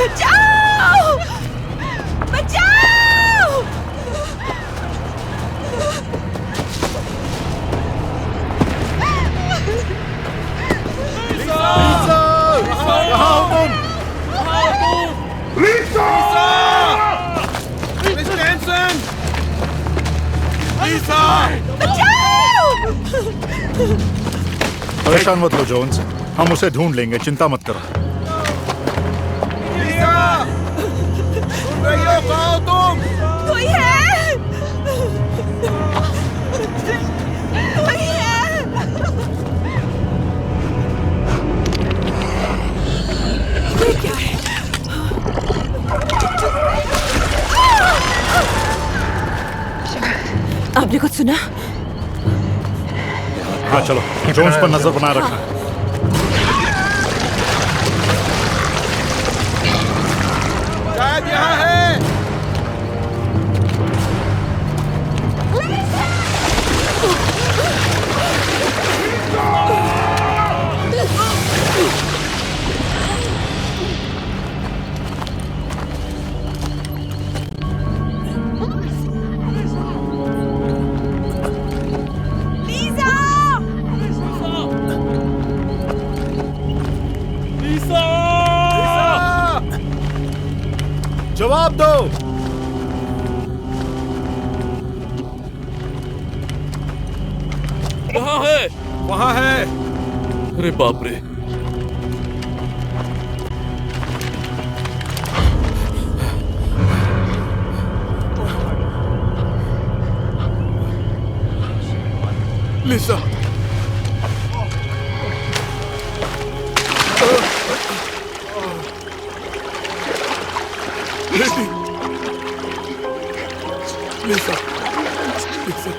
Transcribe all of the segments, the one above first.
बचाओ! बचाओ! परेशान मत हो जोन्स, हम उसे ढूंढ लेंगे, चिंता मत करो। कोई है? कोई है? ये क्या है? आपने कुछ सुना? हाँ चलो, जोन्स पर नजर बना रखना। शायद यहाँ है। जवाब दो। वहाँ है, वहाँ है। अरे बाप रे। लिसा, लेडी, लिसा, लिसा।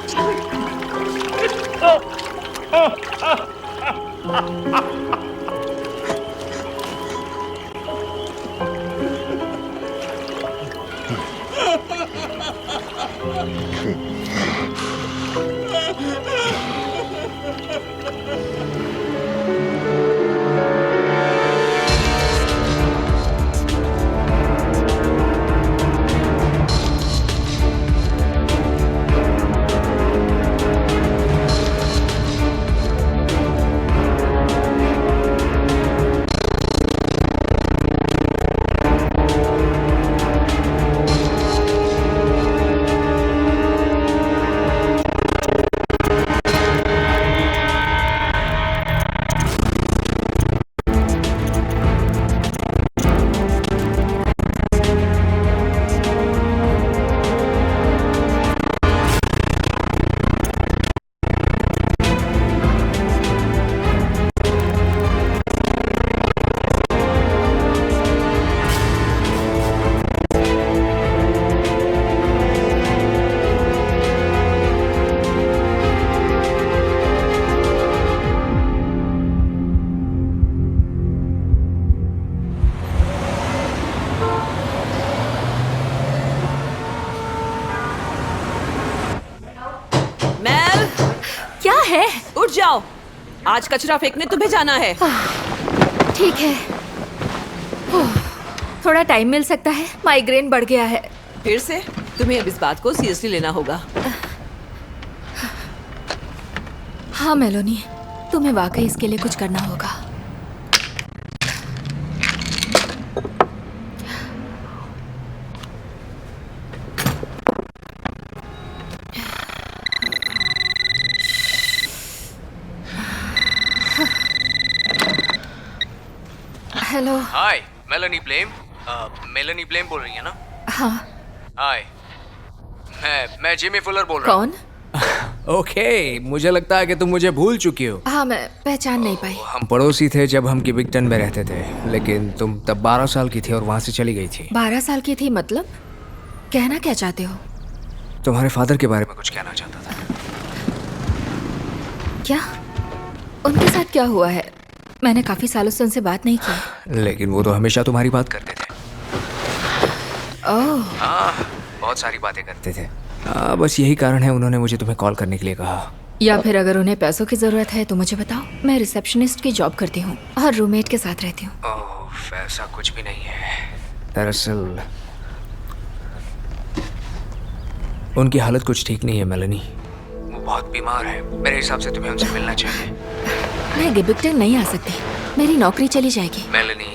उठ जाओ, आज कचरा फेंकने तुम्हें जाना है। ठीक है, थोड़ा टाइम मिल सकता है, माइग्रेन बढ़ गया है। फिर से तुम्हें अब इस बात को सीरियसली लेना होगा। हाँ मेलोनी, तुम्हें वाकई इसके लिए कुछ करना होगा। हेलो। हाय, मेलोनी ब्लेम बोल रही है ना? हाँ। हाय, मैं जिमी फुलर बोल रहा हूँ। कौन? ओके, मुझे लगता है कि तुम मुझे भूल चुकी हो। हाँ, मैं पहचान नहीं पाई। हम पड़ोसी थे जब हम किबिगटन में रहते थे, लेकिन तुम तब 12 साल की थी और वहाँ से चली गई थी। 12 साल की थी मतलब? कहना क्या चाहते हो? तुम्हारे फादर के बारे में कुछ कहना चाहता था। क्या? उनके साथ क्या हुआ है? मैंने काफी सालों से उनसे बात नहीं की। लेकिन वो तो हमेशा तुम्हारी बात करते थे। ओह। हाँ, बहुत सारी बातें करते थे। बस यही कारण है उन्होंने मुझे तुम्हें कॉल करने के लिए कहा। या फिर अगर उन्हें पैसों की जरूरत है तो मुझे बताओ, मैं रिसेप्शनिस्ट की जॉब करती हूँ और रूममेट के साथ रहती हूँ। ओह, वैसा कुछ भी नहीं है। दरअसल उनकी हालत कुछ ठीक नहीं है मेलेनी। वो बहुत बीमार है। मेरे हिसाब से तुम्हें उनसे मिलना चाहिए। मैं गिबिक्टन नहीं आ सकती, मेरी नौकरी चली जाएगी। मेलेनी,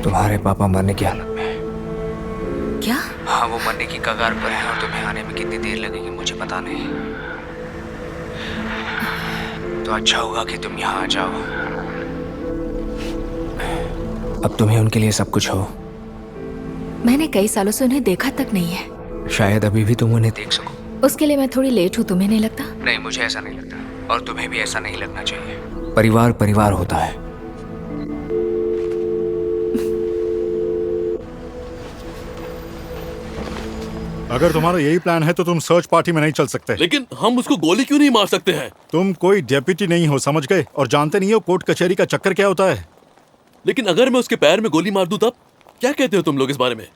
तुम्हारे पापा मरने की हालत में हैं। क्या? हाँ, वो मरने की कगार पर है और तुम्हें आने में कितनी देर लगेगी मुझे पता नहीं। तो अच्छा होगा कि तुम यहाँ आ जाओ। अब तुम्हें उनके लिए सब कुछ हो। मैंने कई सालों से उन्हें देखा तक नहीं है। शायद अभी भी तुम उन्हें देख सको। उसके लिए मैं थोड़ी लेट हूँ, तुम्हें नहीं लगता? नहीं, मुझे ऐसा नहीं लगता और तुम्हें भी ऐसा नहीं लगना चाहिए। परिवार परिवार होता है। अगर तुम्हारा यही प्लान है तो तुम सर्च पार्टी में नहीं चल सकते। लेकिन हम उसको गोली क्यों नहीं मार सकते हैं? तुम कोई डेप्यूटी नहीं हो, समझ गए? और जानते नहीं हो कोर्ट कचहरी का चक्कर क्या होता है। लेकिन अगर मैं उसके पैर में गोली मार दूं तब क्या कहते हो तुम लोग इस बारे में?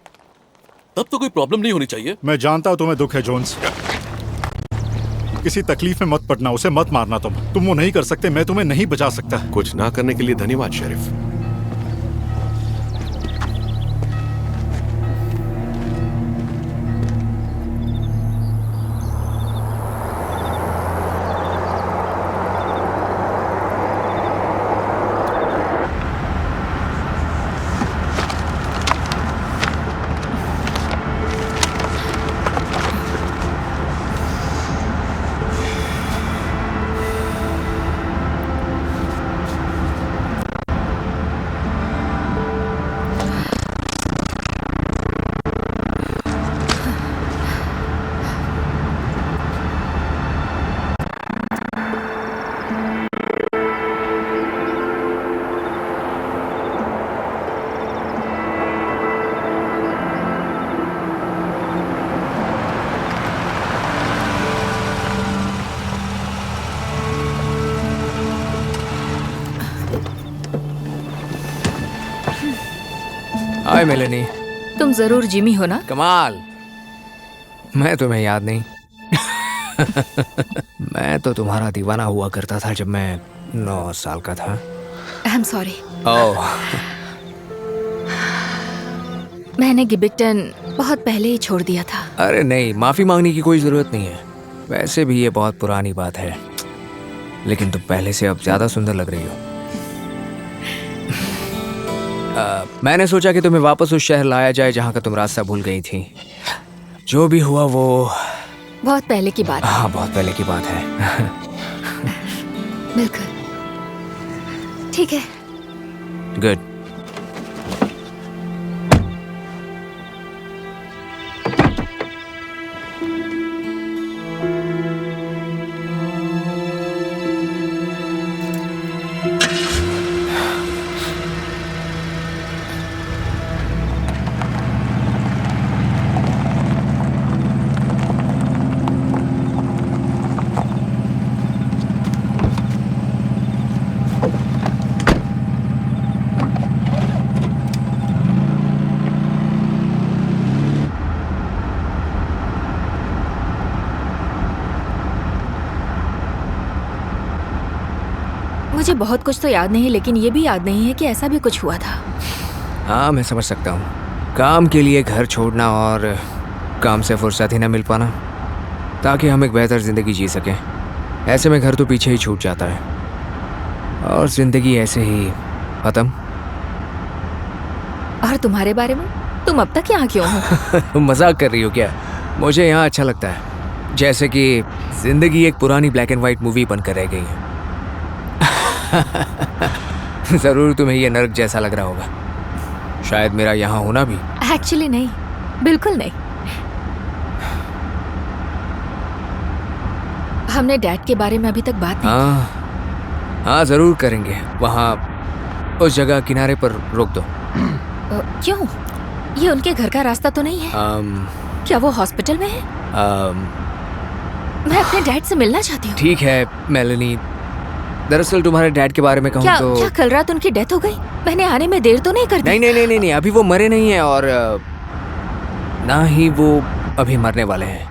तब तो कोई प्रॉब्लम नहीं होनी चाहिए। मैं जानता हूँ तुम्हें दुख है जोन्स। किसी तकलीफ में मत पड़ना, उसे मत मारना। तुम वो नहीं कर सकते, मैं तुम्हें नहीं बचा सकता। कुछ ना करने के लिए धन्यवाद शेरिफ। हाय मेलेनी। तुम जरूर जिमी हो ना? कमाल, मैं तुम्हें याद नहीं। मैं तो तुम्हारा दीवाना हुआ करता था जब मैं 9 साल का था। I am sorry. ओह, मैंने गिबिक्टन बहुत पहले ही छोड़ दिया था। अरे नहीं, माफी मांगने की कोई जरूरत नहीं है। वैसे भी ये बहुत पुरानी बात है, लेकिन तुम पहले से अब ज्यादा सुंदर लग रही हो। मैंने सोचा कि तुम्हें वापस उस शहर लाया जाए जहाँ का तुम रास्ता भूल गई थी। जो भी हुआ वो बहुत पहले की बात है। हाँ, बहुत पहले की बात है। बिल्कुल ठीक है। गुड। मुझे बहुत कुछ तो याद नहीं, लेकिन ये भी याद नहीं है कि ऐसा भी कुछ हुआ था। हाँ, मैं समझ सकता हूँ। काम के लिए घर छोड़ना और काम से फुर्सत ही न मिल पाना ताकि हम एक बेहतर ज़िंदगी जी सकें। ऐसे में घर तो पीछे ही छूट जाता है और ज़िंदगी ऐसे ही ख़त्म। और तुम्हारे बारे में, तुम अब तक यहाँ क्यों हो? तुम मजाक कर रही हो क्या? मुझे यहाँ अच्छा लगता है, जैसे कि ज़िंदगी एक पुरानी ब्लैक एंड वाइट मूवी बनकर रह गई है। ज़रूर तुम्हें यह नर्क जैसा लग रहा होगा। शायद मेरा यहाँ होना भी। एक्चुअली नहीं, बिल्कुल नहीं। हमने डैड के बारे में अभी तक बात नहीं हाँ हाँ, ज़रूर करेंगे। वहाँ उस जगह किनारे पर रोक दो। क्यों? ये उनके घर का रास्ता तो नहीं है? क्या वो हॉस्पिटल में है? मैं अपने डैड से मिलना चाहती हूँ। ठीक है मेलेनी, दरअसल तुम्हारे डैड के बारे में कहूँ तो क्या कल रात उनकी डेथ हो गई? मैंने आने में देर तो नहीं कर दी? नहीं, अभी वो मरे नहीं हैं और ना ही वो अभी मरने वाले हैं।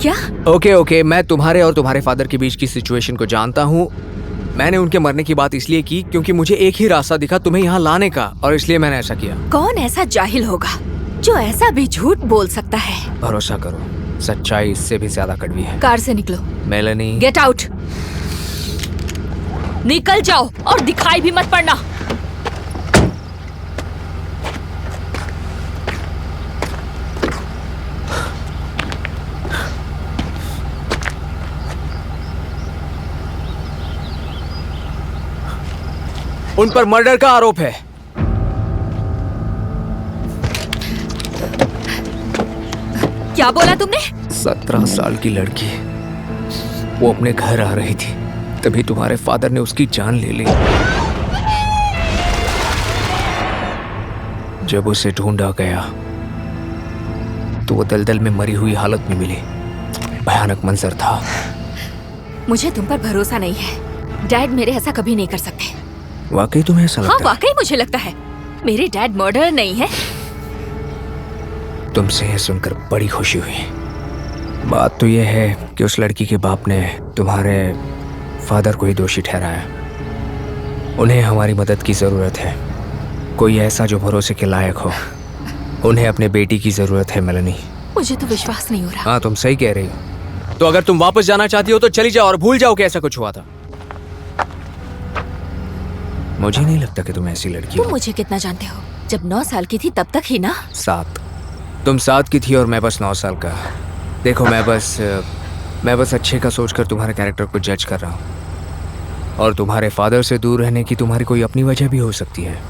क्या? ओके, मैं तुम्हारे और तुम्हारे फादर के बीच की सिचुएशन को जानता हूँ। मैंने उनके मरने की बात इसलिए की क्योंकि मुझे एक ही रास्ता दिखा तुम्हें यहाँ लाने का, और इसलिए मैंने ऐसा किया। कौन ऐसा जाहिल होगा जो ऐसा भी झूठ बोल सकता है? भरोसा करो, सच्चाई इससे भी ज्यादा कड़वी है। कार से निकलो। Melanie, get out. निकल जाओ और दिखाई भी मत पड़ना। उन पर मर्डर का आरोप है। क्या बोला तुमने? 17 साल की लड़की, वो अपने घर आ रही थी, तभी तुम्हारे फादर ने उसकी जान ले ली। जब उसे ढूंढा गया तो वो दलदल में मरी हुई हालत में मिली। भयानक मंजर था। मुझे तुम पर भरोसा नहीं है। डैड मेरे ऐसा कभी नहीं कर सकते। वाकई तुम्हें ऐसा हाँ, लगता है? वाकई मुझे लगता है। मेरे डैड मर्डर नहीं है। तुमसे यह सुनकर बड़ी खुशी हुई। बात तो यह है कि उस लड़की के बाप ने तुम्हारे फादर को ही दोषी ठहराया। उन्हें हमारी मदद की जरूरत है, कोई ऐसा जो भरोसे के लायक हो। उन्हें अपने बेटी की जरूरत है मेलानी। मुझे तो विश्वास नहीं हो रहा। हाँ, तुम सही कह रही हो। तो अगर तुम वापस जाना चाहती हो तो चली जाओ और भूल जाओ कि ऐसा कुछ हुआ था। मुझे नहीं लगता कि तुम ऐसी लड़की तुम हो। मुझे कितना जानते हो? जब 9 साल की थी तब तक ही ना। 7। तुम 7 की थी और मैं बस 9 साल का। देखो, मैं बस अच्छे का सोचकर तुम्हारे कैरेक्टर को जज कर रहा हूँ, और तुम्हारे फादर से दूर रहने की तुम्हारी कोई अपनी वजह भी हो सकती है।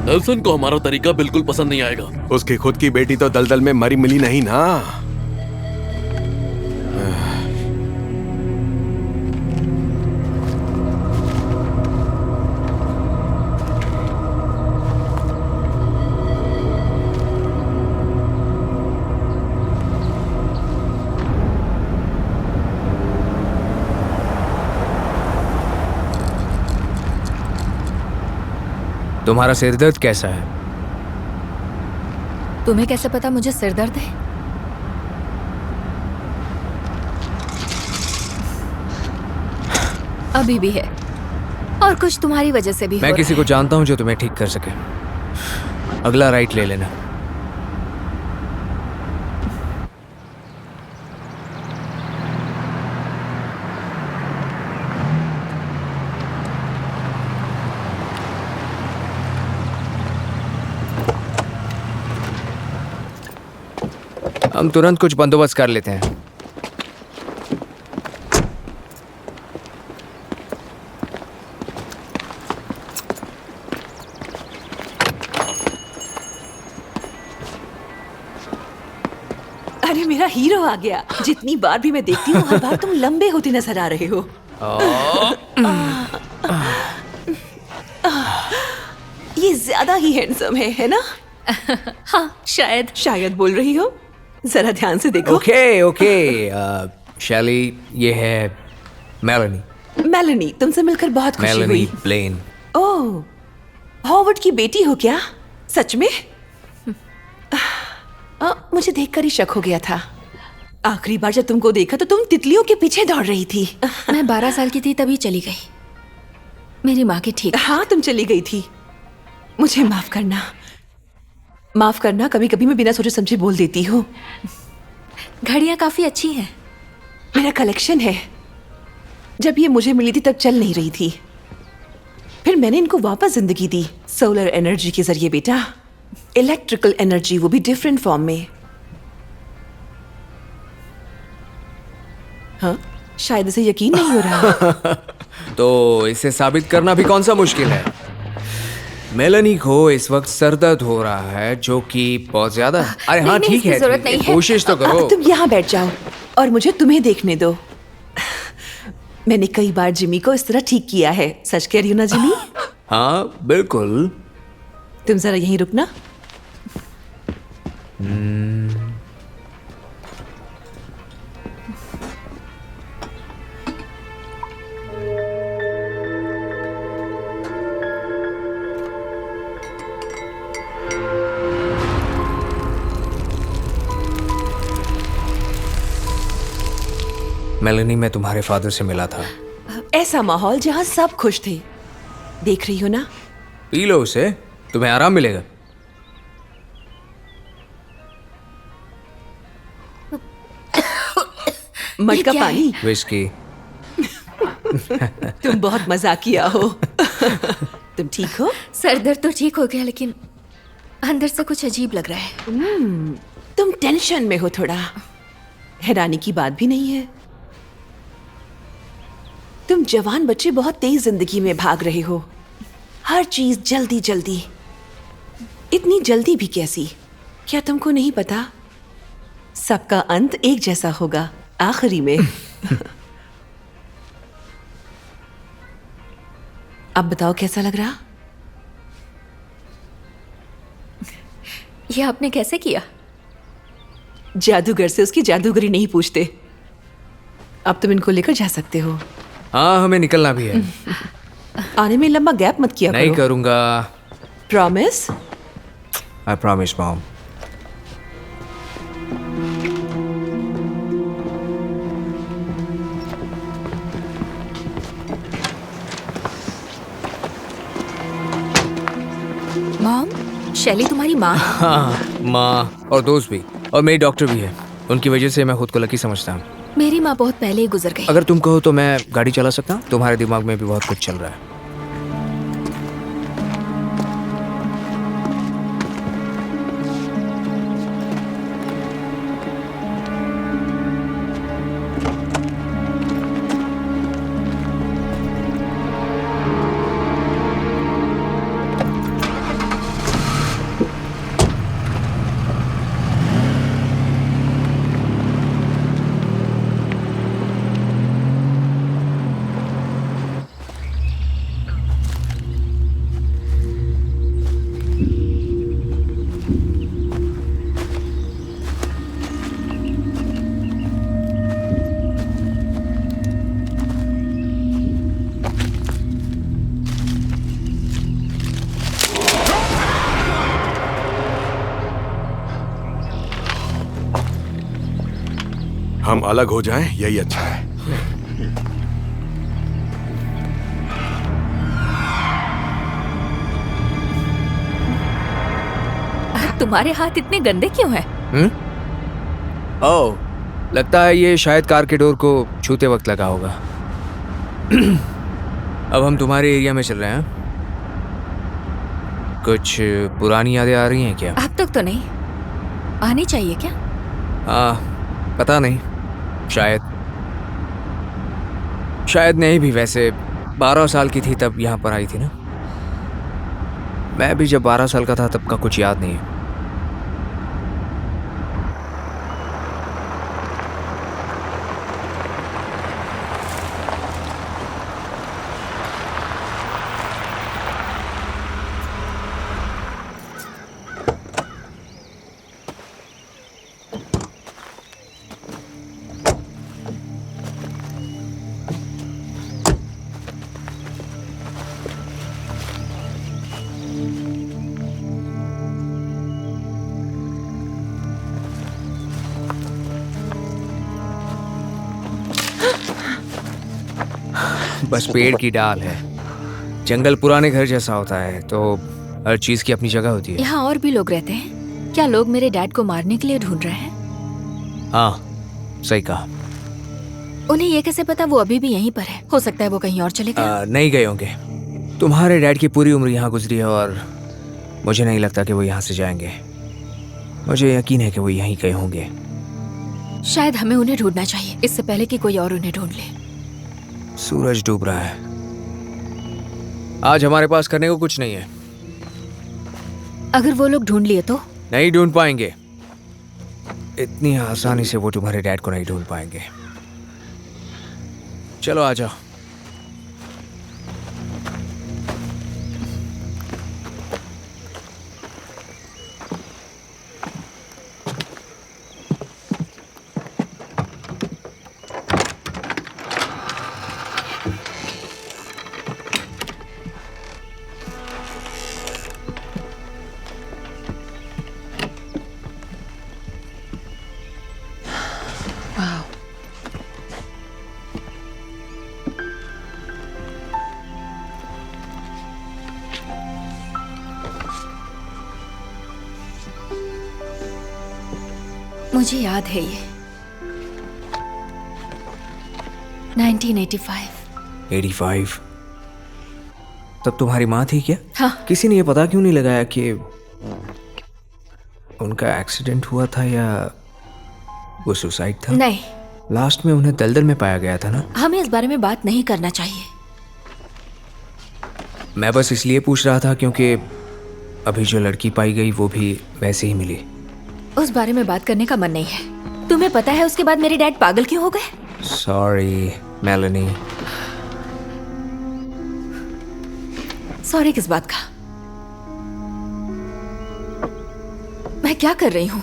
नेल्सन को हमारा तरीका बिल्कुल पसंद नहीं आएगा। उसकी खुद की बेटी तो दलदल में मरी मिली नहीं ना। तुम्हारा सिरदर्द कैसा है? तुम्हें कैसे पता मुझे सिर दर्द है? अभी भी है, और कुछ तुम्हारी वजह से भी हो मैं रहा किसी को जानता हूं जो तुम्हें ठीक कर सके। अगला राइट ले लेना। हम तुरंत कुछ बंदोबस्त कर लेते हैं। अरे मेरा हीरो आ गया। जितनी बार भी मैं देखती हूँ, हर बार तुम लंबे होते नजर आ रहे हो। ये ज्यादा ही हैंडसम है ना? हाँ, शायद बोल रही हो। जरा ध्यान से देखो। ओके। शैली, ये है मेलानी। मेलानी, तुमसे मिलकर बहुत खुशी मेलानी हुई। ब्लेन। ओह, हॉवर्ड की बेटी हो क्या? सच में? मुझे देखकर ही शक हो गया था। आखिरी बार जब तुमको देखा तो तुम तितलियों के पीछे दौड़ रही थी। मैं 12 साल की थी तभी चली गई। मेरी माँ की ठीक। हाँ, तुम चली गई थी। मुझे माफ करना, कभी कभी मैं बिना सोचे समझे बोल देती हूँ। घड़ियाँ काफी अच्छी हैं। मेरा कलेक्शन है। जब ये मुझे मिली थी तब चल नहीं रही थी, फिर मैंने इनको वापस जिंदगी दी। सोलर एनर्जी के जरिए बेटा, इलेक्ट्रिकल एनर्जी, वो भी डिफरेंट फॉर्म में। हाँ, शायद इसे यकीन नहीं हो रहा। तो इसे साबित करना भी कौन सा मुश्किल है। मेलनी को इस वक्त सर दर्द हो रहा है, जो कि बहुत ज्यादा। अरे हाँ नहीं, ठीक इसकी है, जरूरत ठीक है, नहीं है। कोशिश तो करो। तुम यहाँ बैठ जाओ और मुझे तुम्हें देखने दो। मैंने कई बार जिमी को इस तरह ठीक किया है। सच कह रही हूँ ना जिमी? हाँ बिल्कुल। तुम जरा यहीं रुकना। मेलनी, मैं तुम्हारे फादर से मिला था। ऐसा माहौल जहाँ सब खुश थे। देख रही हो ना? पी लो उसे, तुम्हें आराम मिलेगा। मटका क्या है? पानी। विस्की। तुम बहुत मजाकिया हो। तुम ठीक हो? सर दर्द तो ठीक हो गया, लेकिन अंदर से कुछ अजीब लग रहा है। तुम टेंशन में हो थोड़ा। हैरानी की बात भी नहीं है। तुम जवान बच्चे बहुत तेज जिंदगी में भाग रहे हो। हर चीज जल्दी जल्दी। इतनी जल्दी भी कैसी? क्या तुमको नहीं पता? सबका अंत एक जैसा होगा आखिरी में। अब बताओ कैसा लग रहा? ये आपने कैसे किया? जादूगर से उसकी जादूगरी नहीं पूछते। अब तुम इनको लेकर जा सकते हो। हाँ, हमें निकलना भी है। आने में लंबा गैप मत किया नहीं करो। करूंगा। Promise? I promise mom. Mom, शैली तुम्हारी माँ? हाँ, माँ और दोस्त भी, और मेरी डॉक्टर भी है। उनकी वजह से मैं खुद को लकी समझता हूँ। मेरी माँ बहुत पहले ही गुजर गई। अगर तुम कहो तो मैं गाड़ी चला सकता हूँ। तुम्हारे दिमाग में भी बहुत कुछ चल रहा है। हम अलग हो जाएं, यही अच्छा है। तुम्हारे हाथ इतने गंदे क्यों हैं? ओह, लगता है ये शायद कार के डोर को छूते वक्त लगा होगा। अब हम तुम्हारे एरिया में चल रहे हैं। कुछ पुरानी यादें आ रही हैं क्या? अब तक तो नहीं। आनी चाहिए क्या? पता नहीं, शायद नहीं भी। वैसे 12 साल की थी तब यहाँ पर आई थी ना। मैं भी जब 12 साल का था तब का कुछ याद नहीं है। बस पेड़ की डाल है। जंगल पुराने घर जैसा होता है, तो हर चीज की अपनी जगह होती है। यहाँ और भी लोग रहते हैं क्या? लोग मेरे डैड को मारने के लिए ढूंढ रहे हैं? हाँ, सही कहा। उन्हें ये कैसे पता वो अभी भी यहीं पर है? हो सकता है वो कहीं और चले गए। नहीं गए होंगे। तुम्हारे डैड की पूरी उम्र यहाँ गुजरी है और मुझे नहीं लगता कि वो यहाँ से जाएंगे। मुझे यकीन है कि वो यहीं गए होंगे। शायद हमें उन्हें ढूंढना चाहिए इससे पहले कि कोई और उन्हें ढूंढ ले। सूरज डूब रहा है। आज हमारे पास करने को कुछ नहीं है। अगर वो लोग ढूंढ लिए तो? नहीं ढूंढ पाएंगे। इतनी आसानी से वो तुम्हारे डैड को नहीं ढूंढ पाएंगे। चलो आ जाओ। मुझे याद है ये 1985। 85? तब तुम्हारी माँ थी क्या? हाँ। किसी ने ये पता क्यों नहीं लगाया कि उनका एक्सीडेंट हुआ था या वो सुसाइड था? नहीं, लास्ट में उन्हें दलदल में पाया गया था ना? हमें इस बारे में बात नहीं करना चाहिए। मैं बस इसलिए पूछ रहा था क्योंकि अभी जो लड़की पाई गई वो भी वैसे ही मिली। उस बारे में बात करने का मन नहीं है। तुम्हें पता है उसके बाद मेरे डैड पागल क्यों हो गए? Sorry Meloni. सॉरी किस बात का? मैं क्या कर रही हूं?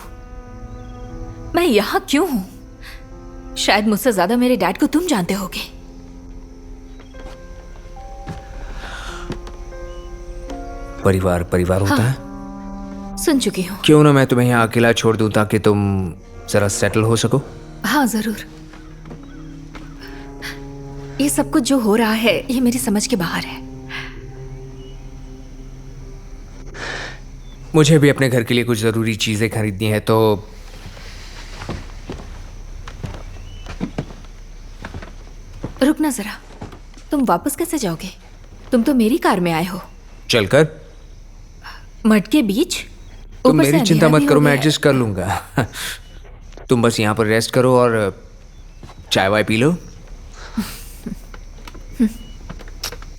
मैं यहां क्यों हूं? शायद मुझसे ज्यादा मेरे डैड को तुम जानते होगे। परिवार परिवार होता है। सुन चुकी हूँ। क्यों ना मैं तुम्हें यहाँ अकेला छोड़ दूं ताकि तुम जरा सेटल हो सको। हाँ जरूर। ये सब कुछ जो हो रहा है ये मेरी समझ के बाहर है। मुझे भी अपने घर के लिए कुछ जरूरी चीजें खरीदनी है तो रुकना जरा, तुम वापस कैसे जाओगे? तुम तो मेरी कार में आए हो। चलकर? मड के बीच? तुम ऊपर से मेरी चिंता अंधेरा मत भी करो, हो मैं गया है। एडजस्ट कर लूंगा। तुम बस यहाँ पर रेस्ट करो और चाय वाय पी लो।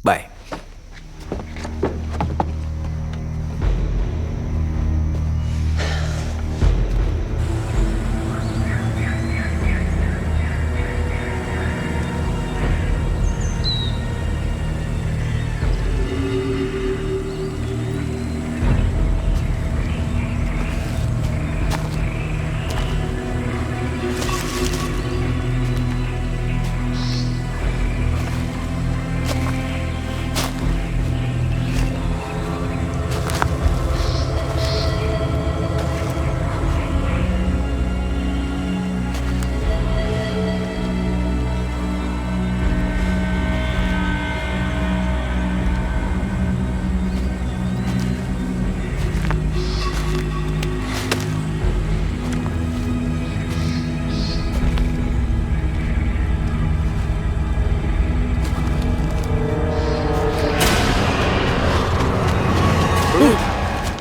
बाय।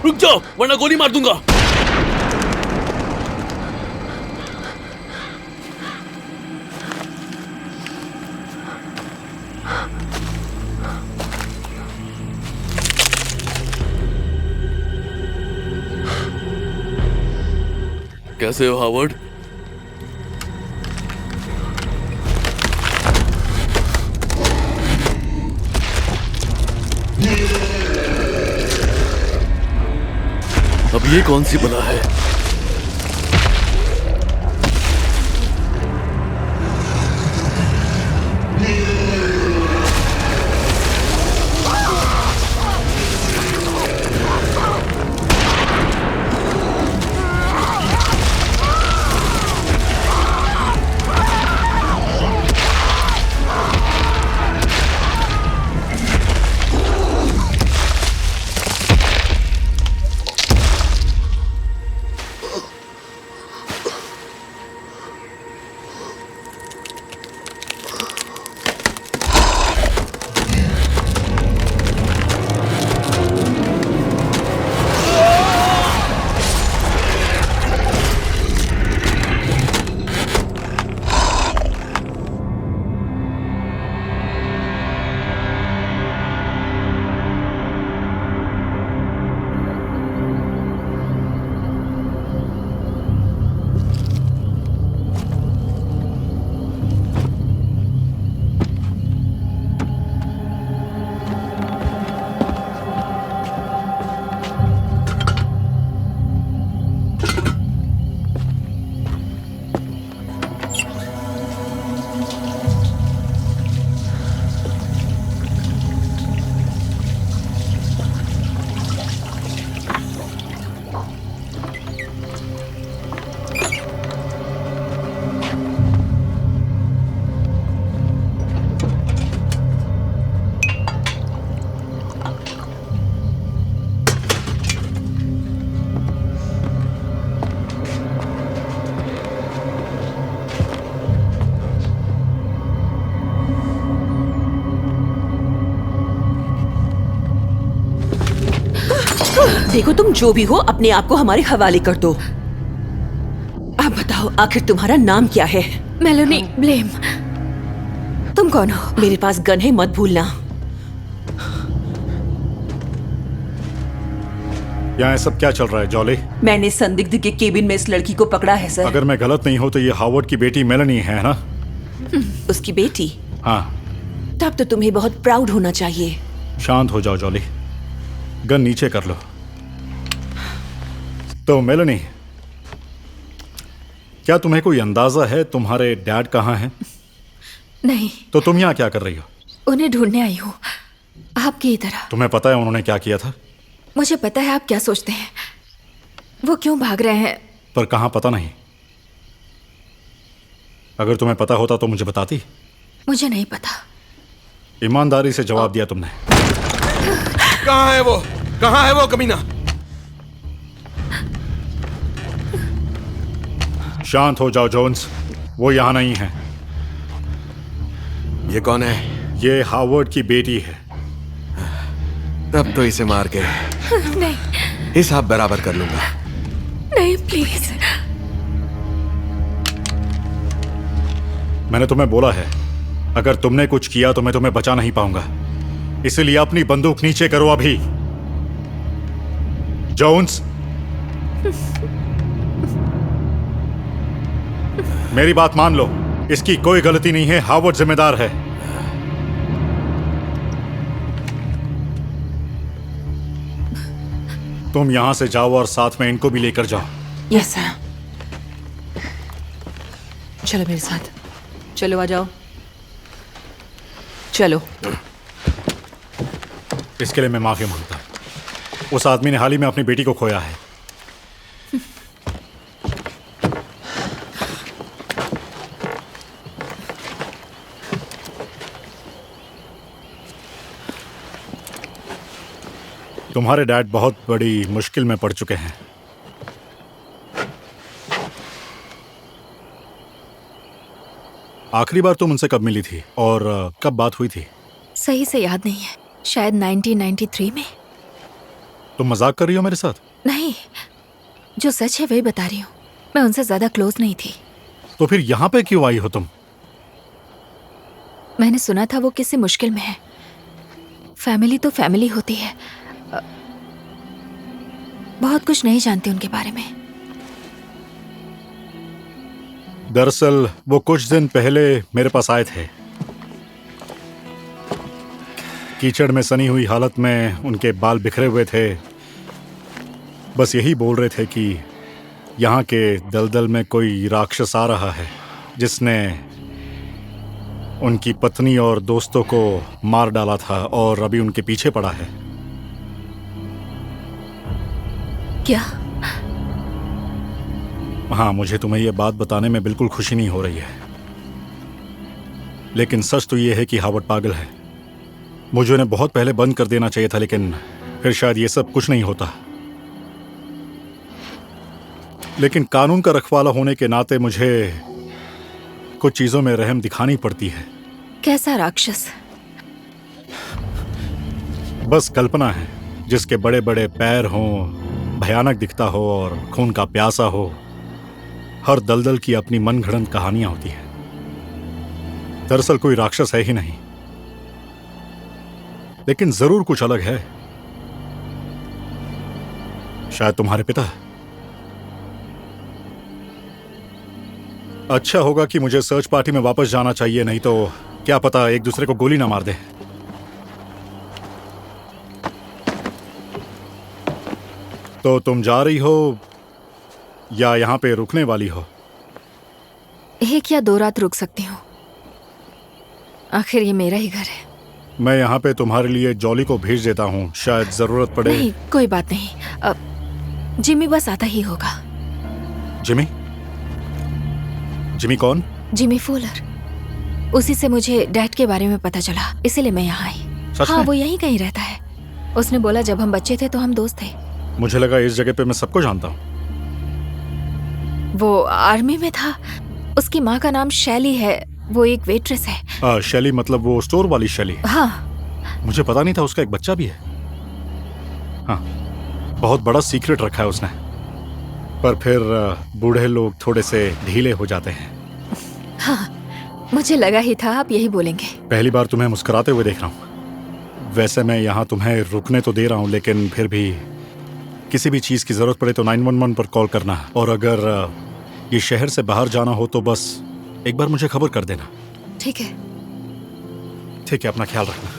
रुक जाओ वरना गोली मार दूंगा। कैसे हो हावर्ड? अब ये कौन सी बला है? देखो, तुम जो भी हो अपने आप को हमारे हवाले कर दो। आप बताओ, आखिर तुम्हारा नाम क्या है? Meloni blame. तुम कौन हो? मेरे पास गन है, मत भूलना। यहाँ सब क्या चल रहा है जॉली? मैंने संदिग्ध के केबिन में इस लड़की को पकड़ा है सर। अगर मैं गलत नहीं हूँ तो ये हार्वर्ड की बेटी मेलनी है ना? उसकी बेटी? हाँ। तब तो तुम्हें बहुत प्राउड होना चाहिए। शांत हो जाओ जॉली, गन नीचे कर लो। तो मेलनी, क्या तुम्हें कोई अंदाजा है तुम्हारे डैड कहाँ हैं? नहीं। तो तुम यहाँ क्या कर रही हो? उन्हें ढूंढने आई हूँ, आपकी तरह। तुम्हें पता है उन्होंने क्या किया था? मुझे पता है आप क्या सोचते हैं, वो क्यों भाग रहे हैं। पर कहाँ पता नहीं। अगर तुम्हें पता होता तो मुझे बताती। मुझे नहीं पता। ईमानदारी से जवाब दिया तुमने। कहाँ है वो? कहाँ है वो कमीना? शांत हो जाओ जोन्स, वो यहाँ नहीं है। ये कौन है? ये हार्वर्ड की बेटी है। तब तो इसे मार के नहीं हिसाब बराबर कर लूंगा। नहीं प्लीज। मैंने तुम्हें बोला है, अगर तुमने कुछ किया तो मैं तुम्हें बचा नहीं पाऊंगा। इसलिए अपनी बंदूक नीचे करो अभी। जोन्स, मेरी बात मान लो, इसकी कोई गलती नहीं है, हार्वर्ड जिम्मेदार है। तुम यहां से जाओ और साथ में इनको भी लेकर जाओ। Yes sir. चलो मेरे साथ, चलो आ जाओ, चलो। इसके लिए मैं माफी मांगता हूं। उस आदमी ने हाल ही में अपनी बेटी को खोया है। तुम्हारे डैड बहुत बड़ी मुश्किल में पड़ चुके हैं। आखिरी बार तुम उनसे कब मिली थी और कब बात हुई थी? सही से याद नहीं है, शायद 1993 में। तुम मजाक कर रही हो मेरे साथ? नहीं, जो सच है वही बता रही हूँ। मैं उनसे ज्यादा क्लोज नहीं थी। तो फिर यहाँ पे क्यों आई हो तुम? मैंने सुना था वो किसी मुश्किल में है। फैमिली तो फैमिली होती है। बहुत कुछ नहीं जानती उनके बारे में। दरअसल वो कुछ दिन पहले मेरे पास आए थे। कीचड़ में सनी हुई हालत में, उनके बाल बिखरे हुए थे। बस यही बोल रहे थे कि यहाँ के दलदल में कोई राक्षस आ रहा है जिसने उनकी पत्नी और दोस्तों को मार डाला था और अभी उनके पीछे पड़ा है। क्या? हाँ, मुझे तुम्हें यह बात बताने में बिल्कुल खुशी नहीं हो रही है, लेकिन सच तो यह है कि हार्वर्ड पागल है। मुझे उन्हें बहुत पहले बंद कर देना चाहिए था, लेकिन फिर शायद ये सब कुछ नहीं होता। लेकिन कानून का रखवाला होने के नाते मुझे कुछ चीजों में रहम दिखानी पड़ती है। कैसा राक्षस? बस कल्पना है, जिसके बड़े बड़े पैर हों, भयानक दिखता हो और खून का प्यासा हो। हर दलदल की अपनी मनगढ़ंत कहानियां होती हैं। दरअसल कोई राक्षस है ही नहीं, लेकिन जरूर कुछ अलग है। शायद तुम्हारे पिता। अच्छा होगा कि मुझे सर्च पार्टी में वापस जाना चाहिए, नहीं तो क्या पता एक दूसरे को गोली ना मार दे। तो तुम जा रही हो या यहाँ पे रुकने वाली हो? एक या 2 रात रुक सकती हूँ, आखिर ये मेरा ही घर है। मैं यहाँ पे तुम्हारे लिए जॉली को भेज देता हूँ, शायद जरूरत पड़े। नहीं, कोई बात नहीं। जिमी बस आता ही होगा। जिमी? जिमी कौन? जिमी फूलर। उसी से मुझे डैड के बारे में पता चला, इसीलिए मैं यहाँ आई। सच हाँ, में? वो यहीं कहीं रहता है। उसने बोला जब हम बच्चे थे तो हम दोस्त थे। मुझे लगा इस जगह पे मैं सबको जानता हूँ। वो आर्मी में था। उसकी माँ का नाम शैली है, वो एक वेट्रेस है। शैली मतलब वो स्टोर वाली शैली? हाँ। मुझे पता नहीं था उसका एक बच्चा भी है। हाँ, बहुत बड़ा सीक्रेट रखा है उसने। पर फिर बूढ़े लोग थोड़े से ढीले हो जाते हैं। मुझे लगा ही था आप यही बोलेंगे। पहली बार तुम्हें मुस्कुराते हुए देख रहा हूँ। वैसे मैं यहाँ तुम्हें रुकने तो दे रहा हूँ, लेकिन फिर भी किसी भी चीज़ की ज़रूरत पड़े तो 911 पर कॉल करना। और अगर ये शहर से बाहर जाना हो तो बस एक बार मुझे खबर कर देना। ठीक है। ठीक है, अपना ख्याल रखना।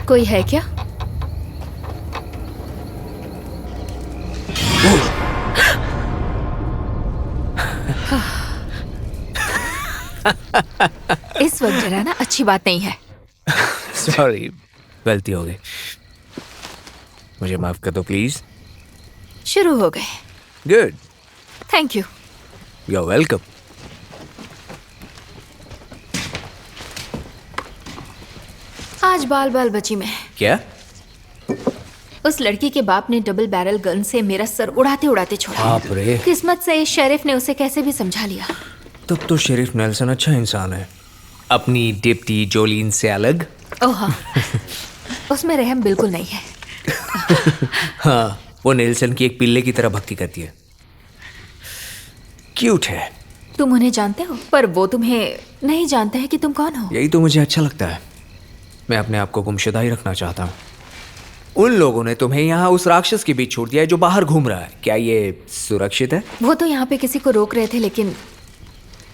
कोई है क्या? इस वक्त डराना अच्छी बात नहीं है। सॉरी, गलती हो गई। मुझे माफ कर दो प्लीज। शुरू हो गए। Good, thank you. You are welcome. आज बाल बाल बची मैं। क्या? उस लड़की के बाप ने डबल बैरल गन से मेरा सर उड़ाते उड़ाते छोड़ा। बाप रे। किस्मत से शेरिफ ने उसे कैसे भी समझा लिया। तब तो शेरिफ नेल्सन अच्छा इंसान है, अपनी डिप्टी जोलीन से अलग। ओह हाँ। उसमें रहम बिल्कुल नहीं है। हाँ, वो नेल्सन की एक पिल्ले की तरह भक्ति करती है। क्यूट है। तुम उन्हें जानते हो, पर वो तुम्हें नहीं जानते हैं कि तुम कौन हो। यही तो मुझे अच्छा लगता है। मैं अपने आप को गुमशुदा ही रखना चाहता हूँ। उन लोगों ने तुम्हें यहाँ उस राक्षस के बीच छोड़ दिया है जो बाहर घूम रहा है। क्या ये सुरक्षित है? वो तो यहाँ पे किसी को रोक रहे थे, लेकिन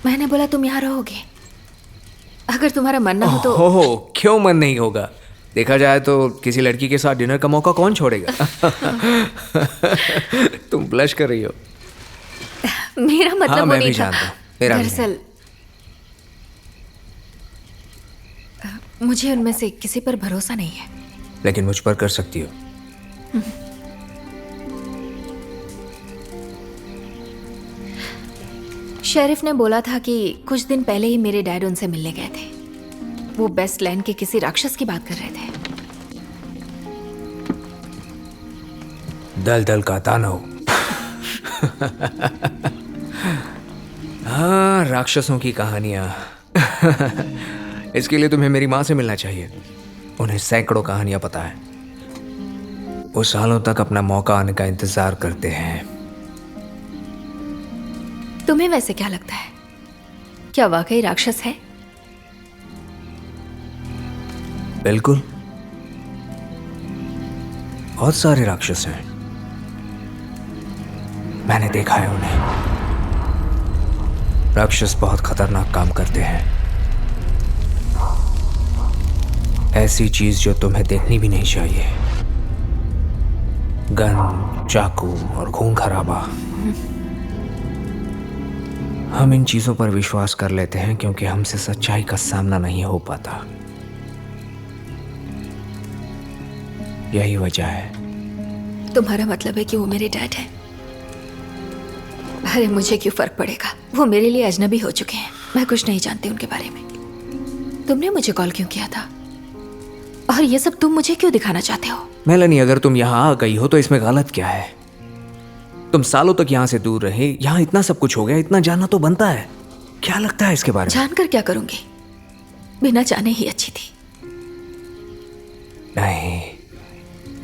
मैंने बोला तुम यहाँ रहोगे। अगर तुम्हारा मन ना हो तो। हो, क्यों मन नहीं होगा? देखा जाए तो किसी लड़की के साथ डिनर का मौका कौन छोड़ेगा? तुम ब्लश कर रही हो। मेरा मतलब हाँ, वो मैं नहीं भी था। जानता हूँ। मेरा भी दरअसल मुझे उनमें से किसी पर भरोसा नहीं है। लेकिन मुझ पर कर सकती हो। शेरिफ ने बोला था कि कुछ दिन पहले ही मेरे डैड उनसे मिलने गए थे। वो बेस्ट लैंड के किसी राक्षस की बात कर रहे थे। दल दल का दानव। हाँ, राक्षसों की कहानियां। इसके लिए तुम्हें मेरी माँ से मिलना चाहिए। उन्हें सैकड़ों कहानियां पता है। वो सालों तक अपना मौका आने का इंतजार करते हैं। तुम्हें वैसे क्या लगता है, क्या वाकई राक्षस है? बिल्कुल, बहुत सारे राक्षस हैं। मैंने देखा है उन्हें। राक्षस बहुत खतरनाक काम करते हैं। ऐसी चीज जो तुम्हें देखनी भी नहीं चाहिए। गन, चाकू और खून खराबा। हम इन चीजों पर विश्वास कर लेते हैं क्योंकि हमसे सच्चाई का सामना नहीं हो पाता। यही वजह है। तुम्हारा मतलब है कि वो मेरे डैड है? अरे मुझे क्यों फर्क पड़ेगा, वो मेरे लिए अजनबी हो चुके हैं। मैं कुछ नहीं जानती उनके बारे में। तुमने मुझे कॉल क्यों किया था, और ये सब तुम मुझे क्यों दिखाना चाहते हो? मेलानी, अगर तुम यहाँ आ गई हो तो इसमें गलत क्या है? तुम सालों तक यहाँ से दूर रहे, यहाँ इतना सब कुछ हो गया, इतना जानना तो बनता है। क्या लगता है इसके बारे में? जानकर क्या करूंगी, बिना जाने ही अच्छी थी। नहीं,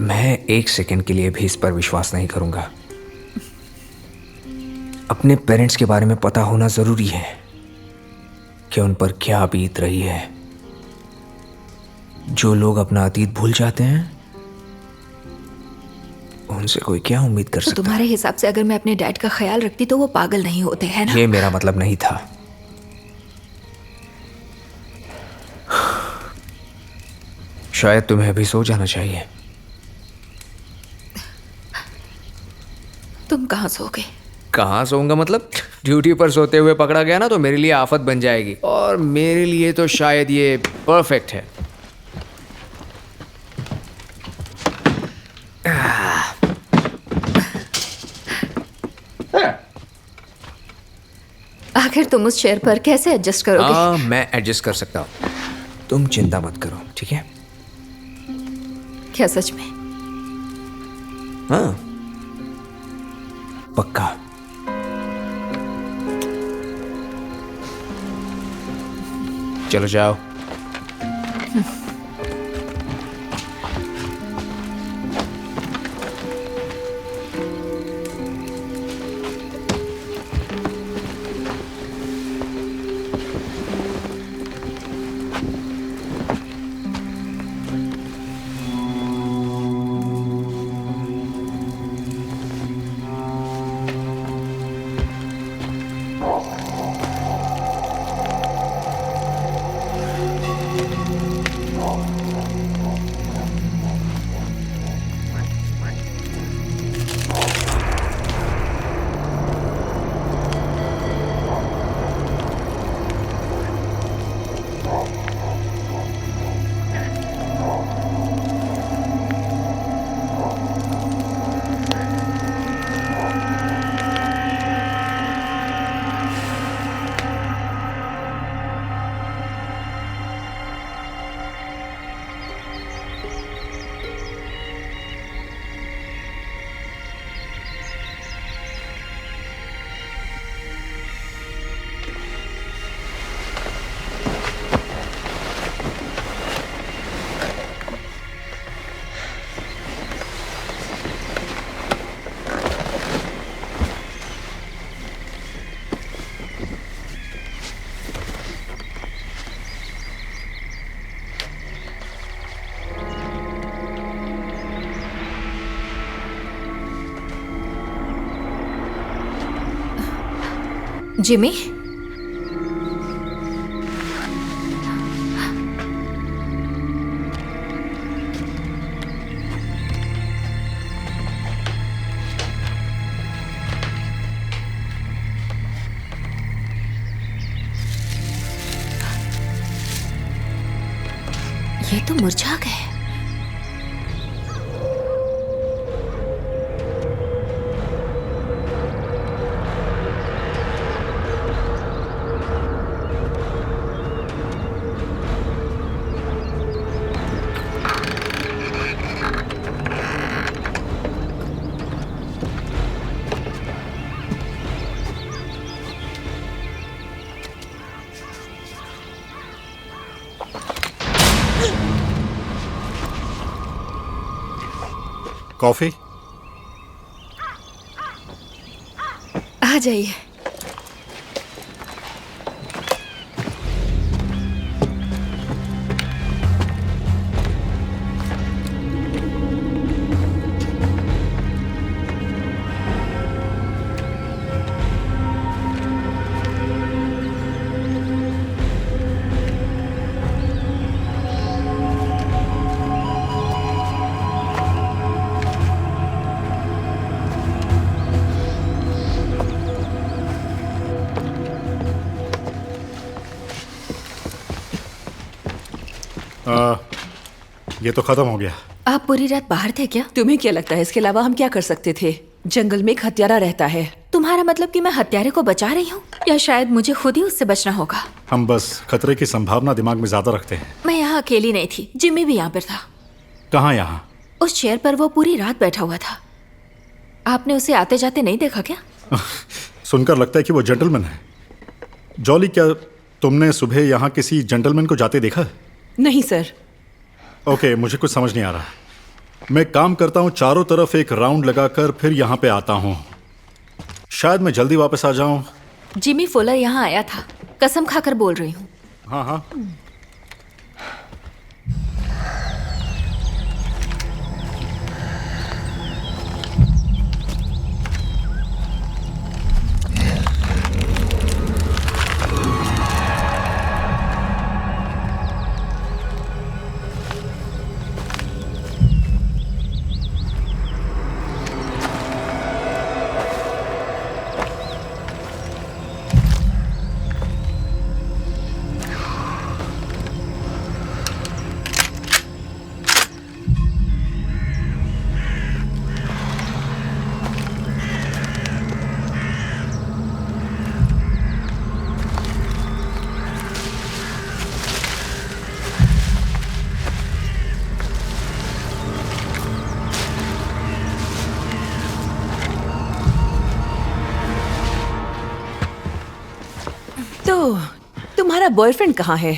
मैं एक सेकंड के लिए भी इस पर विश्वास नहीं करूंगा। अपने पेरेंट्स के बारे में पता होना जरूरी है कि उन पर क्या बीत रही है। जो लोग अपना अतीत भूल जाते हैं, उनसे कोई क्या उम्मीद कर तो सकता तुम्हारे हिसाब से अगर मैं अपने डैड का ख्याल रखती तो वो पागल नहीं होते, है ना? ये मेरा मतलब नहीं था। शायद तुम्हें अभी सो जाना चाहिए। तुम कहाँ सोओगे? कहाँ सोऊंगा मतलब? ड्यूटी पर सोते हुए पकड़ा गया ना तो मेरे लिए आफत बन जाएगी, और मेरे लिए तो शायद ये परफेक्ट है। आखिर तुम उस चेयर पर कैसे एडजस्ट करोगे? हाँ, मैं एडजस्ट कर सकता हूँ, तुम चिंता मत करो, ठीक है? क्या सच में? हाँ, पक्का। चलो जाओ। जिमी, ये तो मुरझा गए। कॉफी? आ जाइए। ये तो खत्म हो गया। आप पूरी रात बाहर थे क्या? तुम्हें क्या लगता है इसके अलावा हम क्या कर सकते थे? जंगल में एक हत्यारा रहता है। तुम्हारा मतलब कि मैं हत्यारे को बचा रही हूँ, या शायद मुझे खुद ही उससे बचना होगा? हम बस खतरे की संभावना दिमाग में ज्यादा रखते हैं। मैं यहाँ अकेली नहीं थी, जिम्मी भी यहाँ पर था। कहाँ यहाँ? उस चेयर पर वो पूरी रात बैठा हुआ था। आपने उसे आते जाते नहीं देखा क्या? सुनकर लगता है कि वो जेंटलमैन है। जॉली, क्या तुमने सुबह यहाँ किसी जेंटलमैन को जाते देखा? नहीं सर। ओके, मुझे कुछ समझ नहीं आ रहा। मैं काम करता हूँ, चारों तरफ एक राउंड लगाकर फिर यहाँ पे आता हूँ। शायद मैं जल्दी वापस आ जाऊँ। जिमी फुलर यहाँ आया था, कसम खाकर बोल रही हूँ। हाँ हाँ। तो तुम्हारा बॉयफ्रेंड कहाँ है?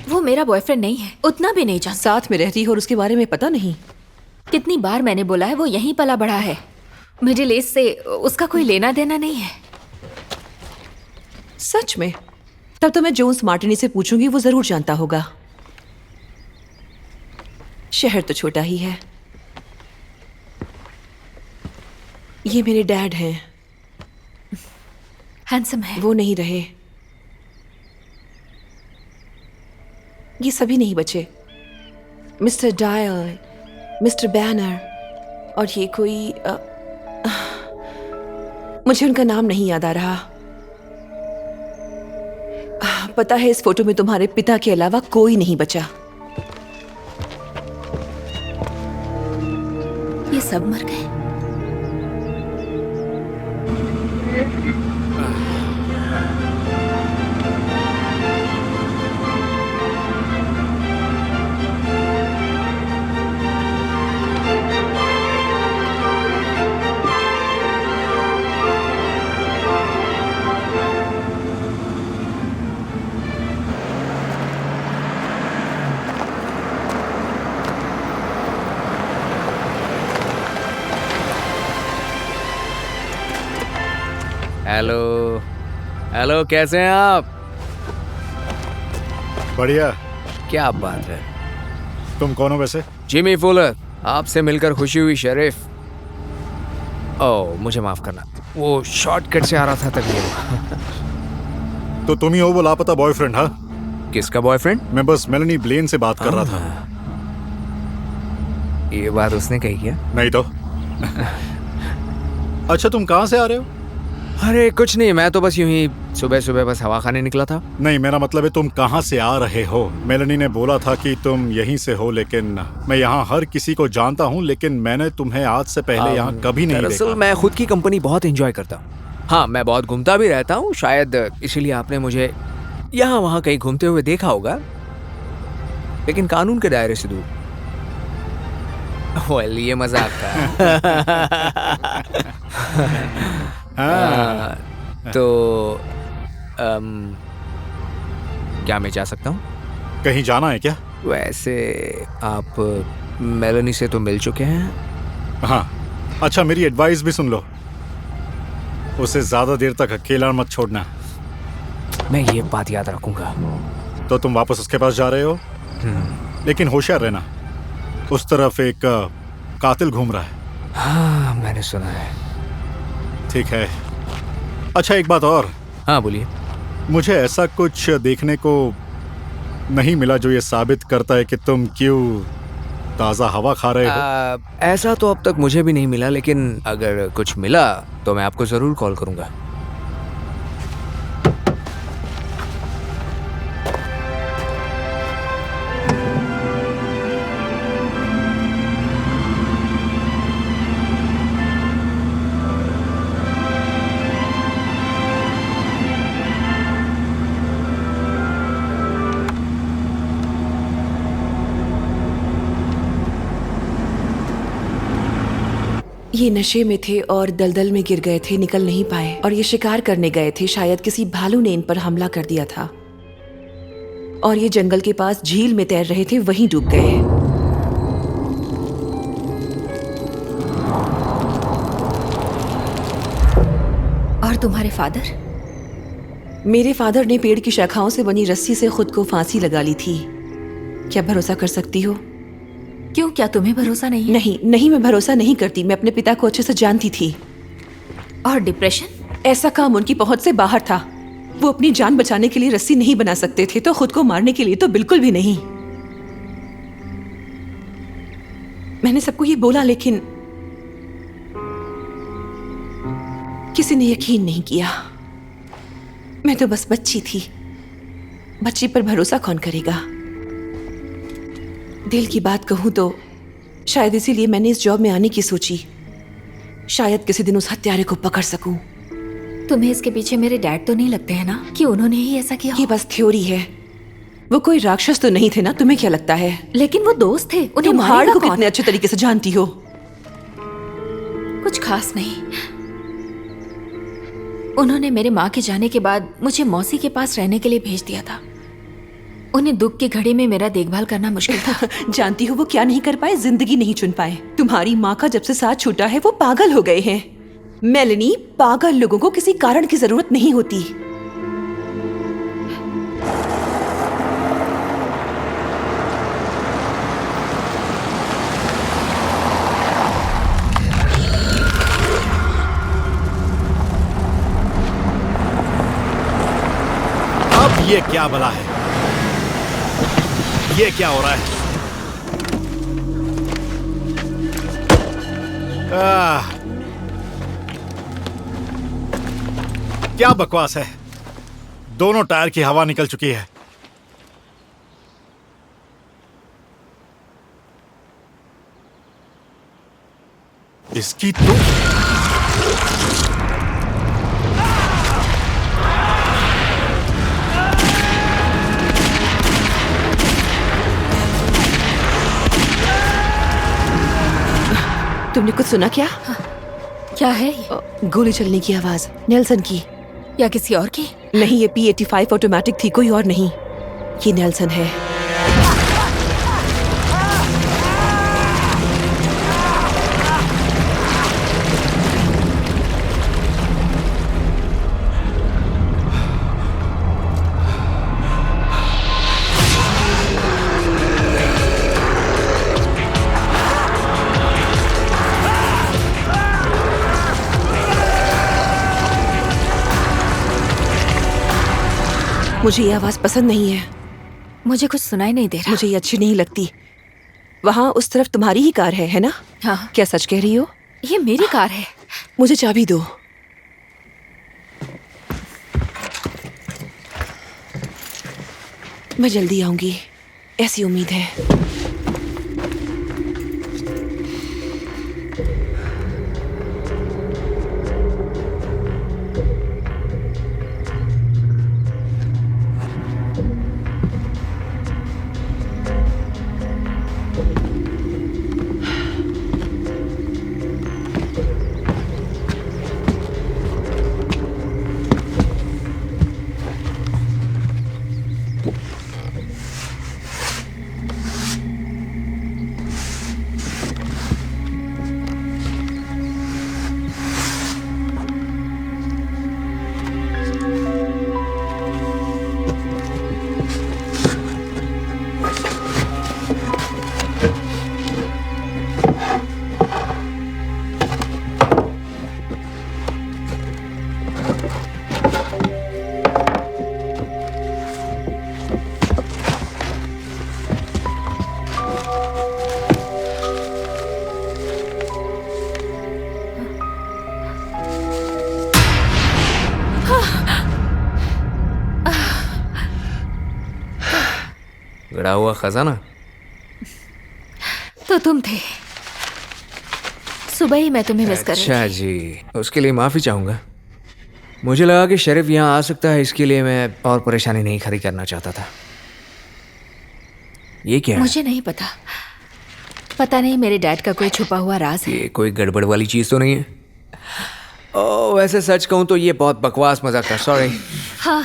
वो मेरा बॉयफ्रेंड नहीं है, उतना भी नहीं जानता। साथ में रहती हो और उसके बारे में पता नहीं? कितनी बार मैंने बोला है, वो यहीं पला बढ़ा है। मिडिल ईस्ट से उसका कोई लेना देना नहीं है। सच में? तब तो मैं जोन्स मार्टिनी से पूछूंगी, वो जरूर जानता होगा। शहर तो छोटा ही है। ये मेरे डैड हैं। हैंडसम है। वो नहीं रहे। ये सभी नहीं बचे। मिस्टर डायल, मिस्टर बैनर और ये कोई मुझे उनका नाम नहीं याद आ रहा। पता है, इस फोटो में तुम्हारे पिता के अलावा कोई नहीं बचा। ये सब मर गए। हेलो हेलो, कैसे हैं आप? बढ़िया। क्या बात है। तुम कौन हो वैसे? जिमी फुलर, आपसे मिलकर खुशी हुई शरीफ। ओह, मुझे माफ करना, वो शॉर्टकट से आ रहा था तभी हुआ। तो तुम ही हो वो लापता बॉयफ्रेंड? हाँ। किसका बॉयफ्रेंड? मैं बस मेलेनी ब्लेन से बात कर रहा था। ये बात उसने कही क्या? नहीं तो। अच्छा, तुम कहाँ से आ रहे हो? अरे कुछ नहीं, मैं तो बस यूं ही सुबह सुबह बस हवा खाने निकला था। नहीं, मेरा मतलब है तुम कहाँ से आ रहे हो। मेलेनी ने बोला था कि तुम यहीं से हो, लेकिन मैं यहाँ हर किसी को जानता हूँ, लेकिन मैंने तुम्हें आज से पहले यहाँ कभी नहीं दरअसल देखा। मैं खुद की कंपनी बहुत एंजॉय करता हूँ। हाँ, मैं बहुत घूमता भी रहता हूँ, शायद इसीलिए आपने मुझे यहाँ वहाँ कहीं घूमते हुए देखा होगा, लेकिन कानून के दायरे से दूर। वेल, ये मजाक था। तो क्या मैं जा सकता हूँ? कहीं जाना है क्या? वैसे आप मेलेनी से तो मिल चुके हैं। हाँ। अच्छा, मेरी एडवाइस भी सुन लो, उसे ज्यादा देर तक अकेला मत छोड़ना। मैं ये बात याद रखूंगा। तो तुम वापस उसके पास जा रहे हो, लेकिन होशियार रहना, उस तरफ एक कातिल घूम रहा है। हाँ, मैंने सुना है। ठीक है। अच्छा, एक बात और। हाँ, बोलिए। मुझे ऐसा कुछ देखने को नहीं मिला जो ये साबित करता है कि तुम क्यों ताज़ा हवा खा रहे हो। ऐसा तो अब तक मुझे भी नहीं मिला, लेकिन अगर कुछ मिला तो मैं आपको जरूर कॉल करूंगा। ये नशे में थे और दलदल में गिर गए थे, निकल नहीं पाए, और ये शिकार करने गए थे। शायद किसी भालू ने इन पर हमला कर दिया था और ये जंगल के पास झील में तैर रहे थे, वहीं डूब गए। और तुम्हारे फादर? मेरे फादर ने पेड़ की शाखाओं से बनी रस्सी से खुद को फांसी लगा ली थी। क्या भरोसा कर सकती हो? क्यों, क्या तुम्हें भरोसा नहीं है? नहीं नहीं, मैं भरोसा नहीं करती। मैं अपने पिता को अच्छे से जानती थी। और डिप्रेशन? ऐसा काम उनकी पहुंच से बाहर था। वो अपनी जान बचाने के लिए रस्सी नहीं बना सकते थे, तो खुद को मारने के लिए तो बिल्कुल भी नहीं। मैंने सबको ये बोला, लेकिन किसी ने यकीन नहीं किया। मैं तो बस बच्ची थी। बच्ची पर भरोसा कौन करेगा? दिल की बात कहूं तो शायद इसीलिए मैंने इस जॉब में आने की सोची। शायद किसी दिन उस हत्यारे को पकड़ सकूं। तुम्हें इसके पीछे मेरे डैड तो नहीं लगते हैं ना, कि उन्होंने ही ऐसा किया? ये बस थ्योरी है। वो कोई राक्षस तो नहीं थे ना, तुम्हें क्या लगता है? लेकिन वो दोस्त थे, उन्हें तुम हार्ड मारेगा को कौन? कितने अच्छे तरीके से जानती हो। कुछ खास नहीं। उन्होंने मेरे माँ के जाने के बाद मुझे मौसी के पास रहने के लिए भेज दिया था। उन्हें दुख की घड़ी में मेरा देखभाल करना मुश्किल था। जानती हो वो क्या नहीं कर पाए? जिंदगी नहीं चुन पाए। तुम्हारी माँ का जब से साथ छूटा है वो पागल हो गए हैं। मेलेनी, पागल लोगों को किसी कारण की जरूरत नहीं होती। अब ये क्या भला है? ये क्या हो रहा है? क्या बकवास है? दोनों टायर की हवा निकल चुकी है। इसकी तो तुमने कुछ सुना क्या? क्या है ये? गोली चलने की आवाज। नेल्सन की। या किसी और की? नहीं, ये P85 ऑटोमेटिक थी, कोई और नहीं। ये नेल्सन है। मुझे ये आवाज पसंद नहीं है। मुझे कुछ सुनाई नहीं दे रहा। मुझे ये अच्छी नहीं लगती। वहाँ उस तरफ तुम्हारी ही कार है ना? हाँ। क्या सच कह रही हो? ये मेरी कार है। मुझे चाबी दो। मैं जल्दी आऊंगी, ऐसी उम्मीद है। गड़ा हुआ खजाना। तो तुम थे। सुबह ही मैं तुम्हें मिस कर रही अच्छा जी, उसके लिए माफी चाहूंगा। मुझे लगा कि शरीफ यहाँ आ सकता है, इसके लिए मैं और परेशानी नहीं खड़ी करना चाहता था। ये क्या थी। है? मुझे नहीं पता। पता नहीं मेरे डैड का कोई छुपा हुआ राज है। ये कोई गड़बड़ वाली चीज तो नहीं है? ओह, वैसे सच कहूं तो ये बहुत बकवास मजाक था। सॉरी। हाँ।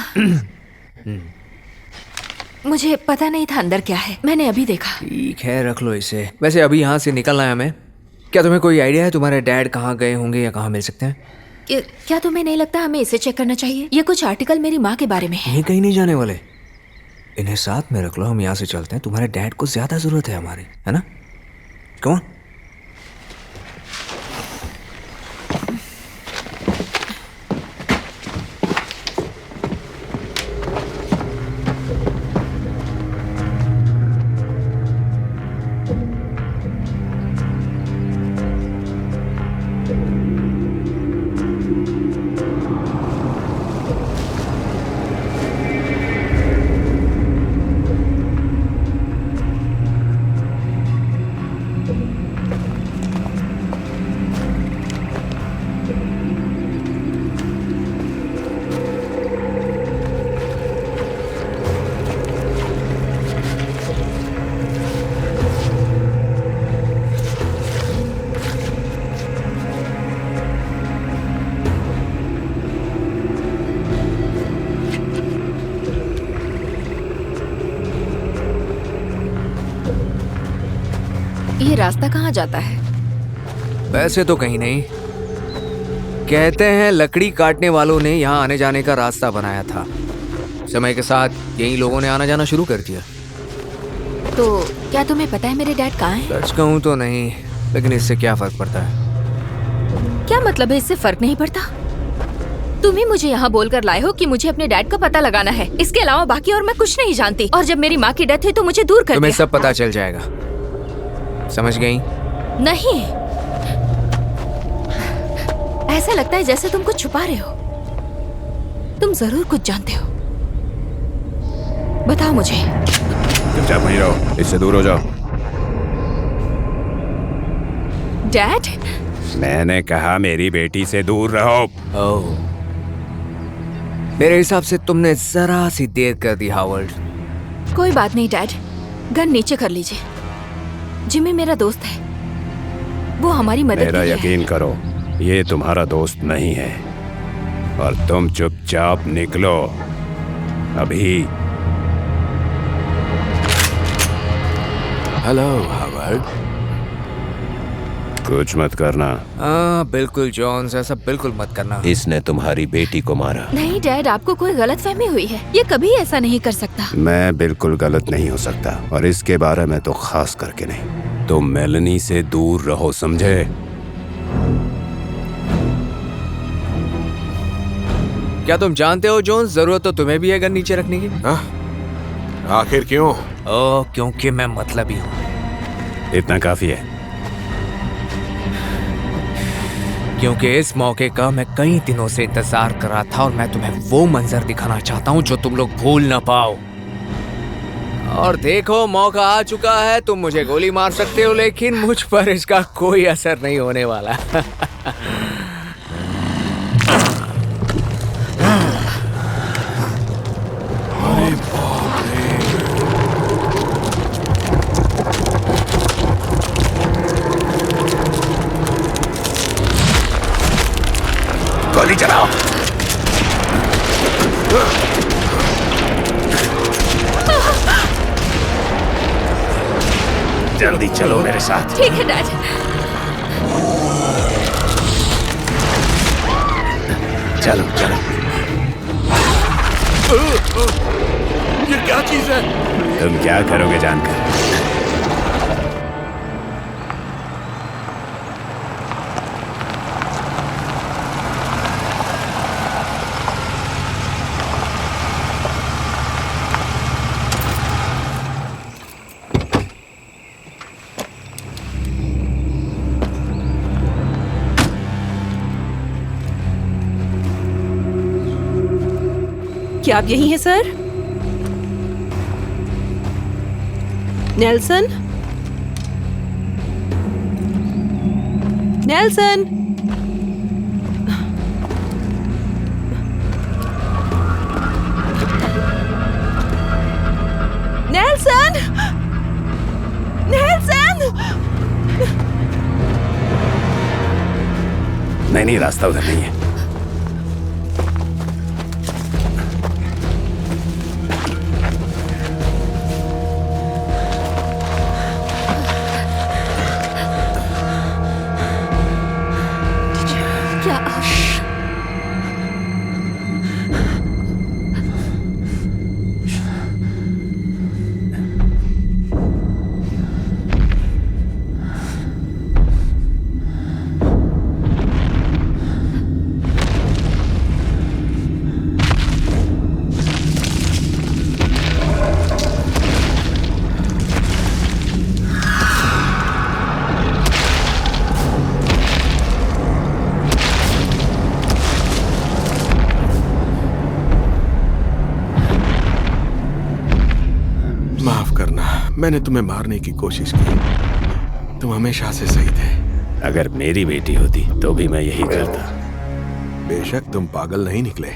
मुझे पता नहीं था अंदर क्या है। मैंने अभी देखा। ठीक है, रख लो इसे। वैसे अभी यहाँ से निकलना है हमें। क्या तुम्हें कोई आइडिया है तुम्हारे डैड कहाँ गए होंगे या कहाँ मिल सकते हैं? क्या तुम्हें नहीं लगता हमें इसे चेक करना चाहिए? ये कुछ आर्टिकल मेरी माँ के बारे में है। ये कहीं नहीं जाने वाले। इन्हें साथ में रख लो, हम यहाँ से चलते हैं। तुम्हारे डैड को ज्यादा जरूरत है हमारी, है ना? कौन? रास्ता कहाँ जाता है? वैसे तो कहीं नहीं, कहते हैं लकड़ी काटने वालों ने यहाँ आने जाने का रास्ता बनाया था। समय के साथ यही लोगों ने आना जाना शुरू कर दिया। तो क्या तुम्हें पता है मेरे डैड कहाँ हैं? सच कहूँ तो नहीं, लेकिन इससे क्या फर्क पड़ता है? क्या मतलब है इससे फर्क नहीं पड़ता? तुम ही मुझे यहाँ बोलकर लाए हो कि मुझे अपने डैड का पता लगाना है। इसके अलावा बाकी और मैं कुछ नहीं जानती। और जब मेरी माँ की डेथ हुई तो मुझे दूर कर तुम्हें दिया। सब पता चल जाएगा, समझ गई? नहीं, ऐसा लगता है जैसे तुम कुछ छुपा रहे हो। तुम जरूर कुछ जानते हो, बताओ मुझे। चुपचाप वहीं रहो, इससे दूर हो जाओ। डैड, मैंने कहा मेरी बेटी से दूर रहो। ओह, मेरे हिसाब से तुमने जरा सी देर कर दी हावर्ड। कोई बात नहीं डैड, गन नीचे कर लीजिए। जिमी मेरा दोस्त है, वो हमारी मदद मेरा के लिए है। यकीन करो, ये तुम्हारा दोस्त नहीं है और तुम चुपचाप निकलो अभी। Hello Howard. कुछ मत करना। हाँ बिल्कुल जॉन्स, ऐसा बिल्कुल मत करना। इसने तुम्हारी बेटी को मारा। नहीं डैड, आपको कोई गलतफहमी हुई है। ये कभी ऐसा नहीं कर सकता। मैं बिल्कुल गलत नहीं हो सकता और इसके बारे में तो खास करके नहीं। तुम मेलनी से दूर रहो, समझे? क्या तुम जानते हो जॉन्स, जरूरत तो तुम्हें भी है गन नीचे रखने की। आखिर क्यों? ओह, क्योंकि मैं मतलबी हूँ। इतना काफी है। क्योंकि इस मौके का मैं कई दिनों से इंतजार कर रहा था और मैं तुम्हें वो मंजर दिखाना चाहता हूँ जो तुम लोग भूल ना पाओ। और देखो, मौका आ चुका है। तुम मुझे गोली मार सकते हो, लेकिन मुझ पर इसका कोई असर नहीं होने वाला। गोली चलाओ। जल्दी चलो मेरे साथ। ठीक है डैड। चलो चलो। ये क्या चीज है? तुम क्या करोगे जानकर? क्या आप यही हैं sir? Nelson? Nelson? Nelson? Nelson? नहीं, रास्ता उधर नहीं है। क्या मैंने तुम्हें मारने की कोशिश की। तुम हमेशा से सही थे। अगर मेरी बेटी होती तो भी मैं यही करता। बेशक तुम पागल नहीं निकले।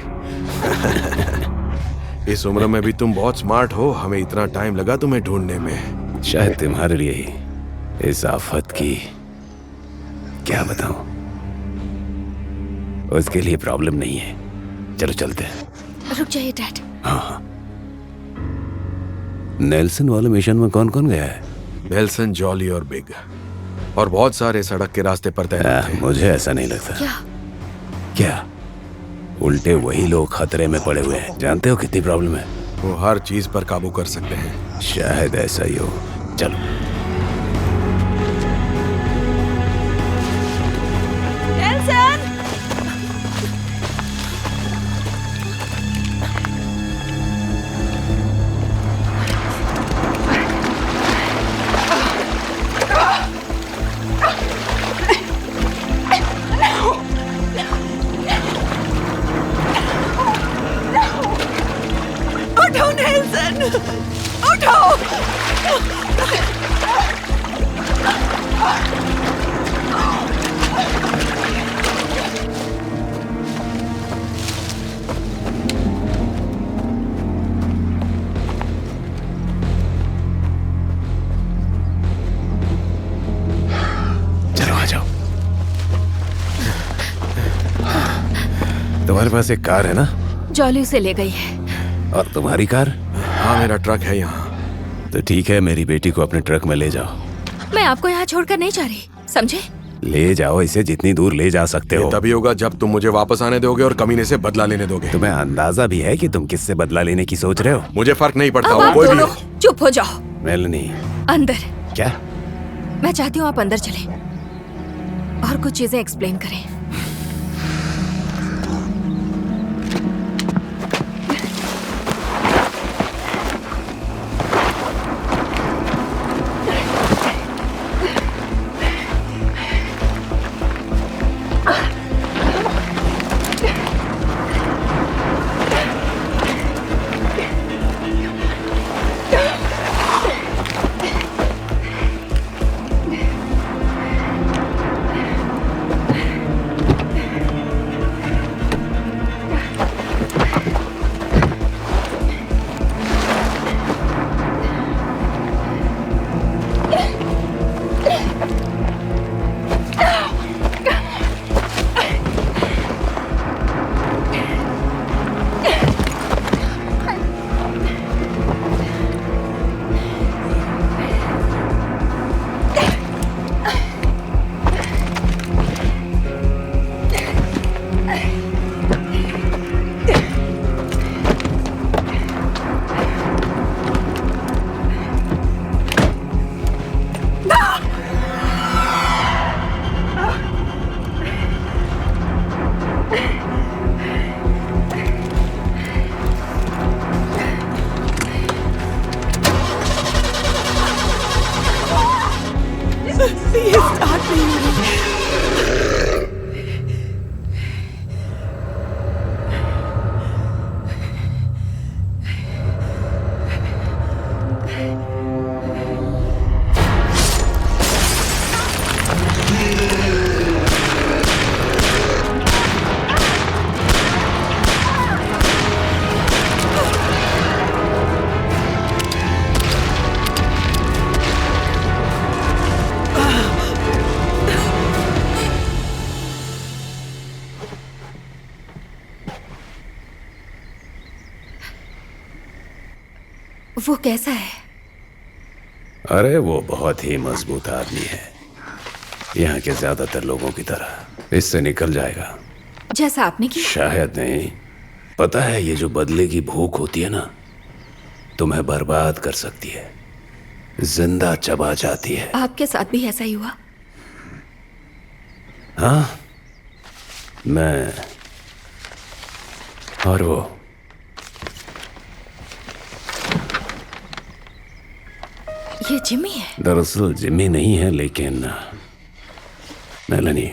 इस उम्र में भी तुम बहुत स्मार्ट हो। हमें इतना टाइम लगा तुम्हें ढूंढने में। शायद तुम्हारे लिए ही इस आफत की क्या बताऊं। उसके लिए प्रॉब्लम नहीं है। चलो चलते हैं। रुक जाइए डैड। हाँ। नेल्सन वाले मिशन में कौन कौन गया है? नेल्सन, जॉली और बिग। और बहुत सारे सड़क के रास्ते पर तैनात थे। मुझे ऐसा नहीं लगता। क्या उल्टे वही लोग खतरे में पड़े हुए हैं। जानते हो कितनी प्रॉब्लम है? वो हर चीज पर काबू कर सकते हैं। शायद ऐसा ही हो। चलो। उठो नेल्सन, उठो। चलो आ जाओ। तुम्हारे पास एक कार है ना? जॉली उसे ले गई है। और तुम्हारी कार? हाँ, मेरा ट्रक है यहाँ। तो ठीक है, मेरी बेटी को अपने ट्रक में ले जाओ। मैं आपको यहाँ छोड़कर नहीं जा रही, समझे? ले जाओ इसे, जितनी दूर ले जा सकते ये हो। तभी होगा जब तुम मुझे वापस आने दोगे और कमीने से बदला लेने दोगे। तुम्हें अंदाजा भी है कि तुम किससे बदला लेने की सोच रहे हो? मुझे फर्क नहीं पड़ता, अब वो आप कोई भी दोनों हो। चुप हो जाओ। मेलनी। अंदर। क्या? मैं चाहती हूँ आप अंदर चलें और कुछ चीजें एक्सप्लेन करें। ये स्टार्ट नहीं हो रही। वो कैसा है? अरे वो बहुत ही मजबूत आदमी है, यहाँ के ज्यादातर लोगों की तरह। इससे निकल जाएगा। जैसा आपने किया? शायद नहीं। पता है, ये जो बदले की भूख होती है ना, तुम्हें बर्बाद कर सकती है, जिंदा चबा जाती है। आपके साथ भी ऐसा ही हुआ? हाँ, मैं और वो। ये जिमी है? दरअसल जिमी नहीं है, लेकिन मेलनी,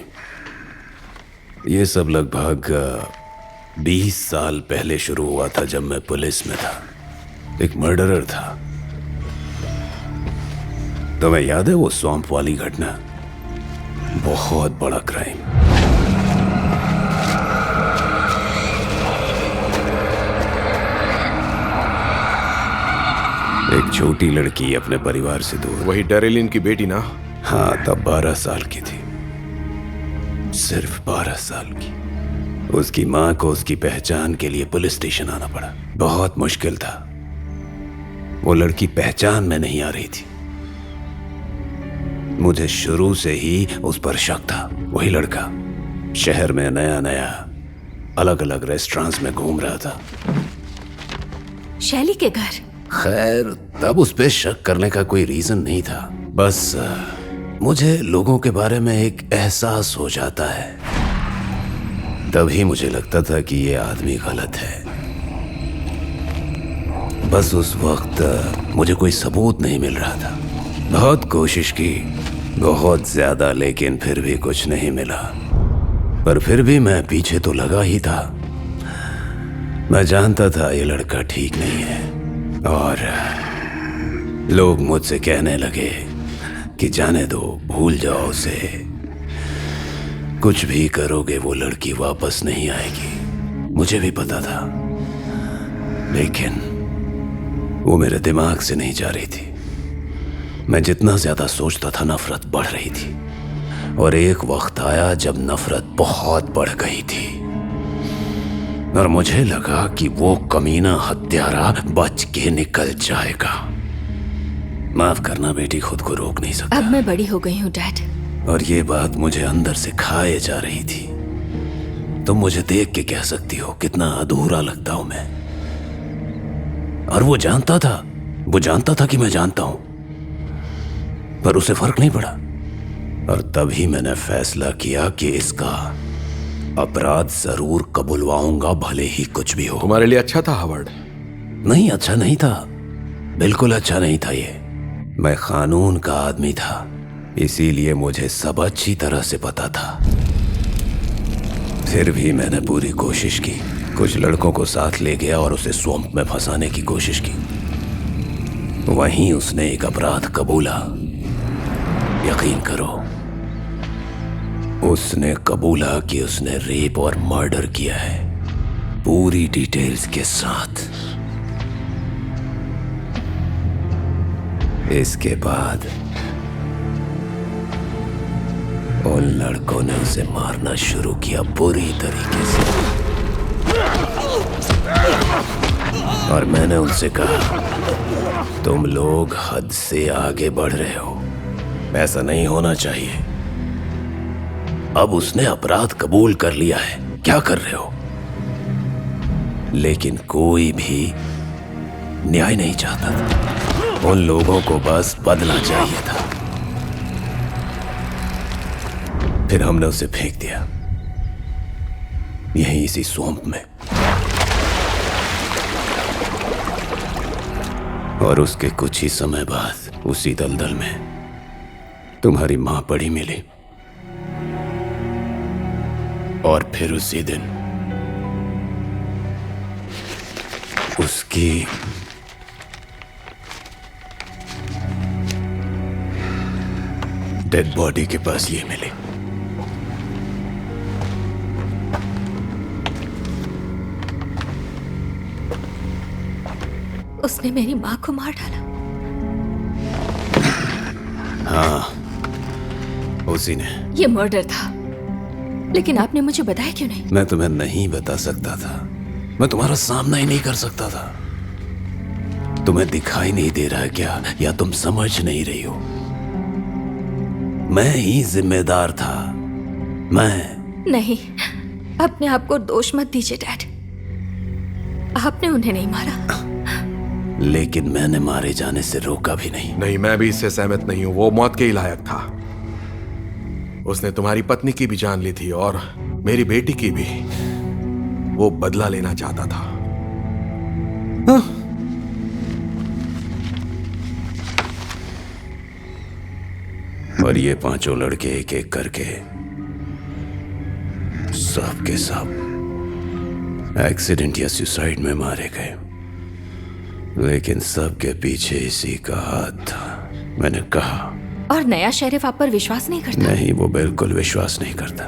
ये सब लगभग 20 साल पहले शुरू हुआ था, जब मैं पुलिस में था। एक मर्डरर था। तुम्हें याद है वो स्वैम्प वाली घटना? बहुत बड़ा क्राइम। एक छोटी लड़की अपने परिवार से दूर। वही डेरिलिन की बेटी ना? हाँ, तब 12 साल की थी, सिर्फ 12 साल की। उसकी माँ को उसकी पहचान के लिए पुलिस स्टेशन आना पड़ा। बहुत मुश्किल था, वो लड़की पहचान में नहीं आ रही थी। मुझे शुरू से ही उस पर शक था। वही लड़का शहर में नया नया अलग अलग रेस्टोरेंट्स में घूम रहा था। शैली के घर? खैर, तब उस पे शक करने का कोई रीजन नहीं था। बस मुझे लोगों के बारे में एक एहसास हो जाता है। तभी मुझे लगता था कि ये आदमी गलत है। बस उस वक्त मुझे कोई सबूत नहीं मिल रहा था। बहुत कोशिश की, बहुत ज्यादा, लेकिन फिर भी कुछ नहीं मिला। पर फिर भी मैं पीछे तो लगा ही था। मैं जानता था ये लड़का ठीक नहीं है, और लोग मुझसे कहने लगे कि जाने दो, भूल जाओ उसे, कुछ भी करोगे वो लड़की वापस नहीं आएगी। मुझे भी पता था, लेकिन वो मेरे दिमाग से नहीं जा रही थी। मैं जितना ज्यादा सोचता था, नफरत बढ़ रही थी। और एक वक्त आया जब नफरत बहुत बढ़ गई थी, और मुझे लगा कि वो कमीना हत्यारा बच के निकल जाएगा। माफ करना बेटी, खुद को रोक नहीं सकता। अब मैं बड़ी हो गई हूँ डैड, और ये बात मुझे अंदर से खाए जा रही थी। तुम मुझे देख के कह सकती हो कितना अधूरा लगता हूं मैं। और वो जानता था कि मैं जानता हूं, पर उसे फर्क नहीं पड़ा। और तभी मैंने फैसला किया कि इसका अपराध जरूर कबुलवाऊंगा, भले ही कुछ भी हो। तुम्हारे लिए अच्छा था हावर्ड? नहीं, अच्छा नहीं था, बिल्कुल अच्छा नहीं था ये। मैं कानून का आदमी था, इसीलिए मुझे सब अच्छी तरह से पता था। फिर भी मैंने पूरी कोशिश की। कुछ लड़कों को साथ ले गया और उसे स्वैम्प में फंसाने की कोशिश की। वहीं उसने एक अपराध कबूला। यकीन करो, उसने कबूला कि उसने रेप और मर्डर किया है, पूरी डिटेल्स के साथ। इसके बाद उन लड़कों ने उसे मारना शुरू किया बुरी तरीके से। और मैंने उनसे कहा, तुम लोग हद से आगे बढ़ रहे हो, ऐसा नहीं होना चाहिए। अब उसने अपराध कबूल कर लिया है, क्या कर रहे हो? लेकिन कोई भी न्याय नहीं चाहता था। उन लोगों को बस बदला चाहिए था। फिर हमने उसे फेंक दिया, यहीं इसी स्वैम्प में। और उसके कुछ ही समय बाद उसी दलदल में तुम्हारी मां पड़ी मिली। और फिर उसी दिन उसकी डेड बॉडी के पास ये मिली। उसने मेरी माँ को मार डाला। हाँ, उसी ने। ये मर्डर था, लेकिन आपने मुझे बताया क्यों नहीं? मैं तुम्हें नहीं बता सकता था, मैं तुम्हारा सामना ही नहीं कर सकता था। तुम्हें दिखाई नहीं दे रहा क्या, या तुम समझ नहीं रही हो? मैं ही जिम्मेदार था, मैं। नहीं, अपने आप को दोष मत दीजिए डैड। आपने उन्हें नहीं मारा। लेकिन मैंने मारे जाने से रोका भी नहीं। नहीं, मैं भी इससे सहमत नहीं हूं। वो मौत के ही लायक था। उसने तुम्हारी पत्नी की भी जान ली थी और मेरी बेटी की भी। वो बदला लेना चाहता था। और ये पांचों लड़के एक एक करके सब के सब एक्सीडेंट या सुसाइड में मारे गए। लेकिन सबके पीछे इसी का हाथ था। मैंने कहा। और नया शेरिफ आप पर विश्वास नहीं करता? नहीं, वो बिल्कुल विश्वास नहीं करता,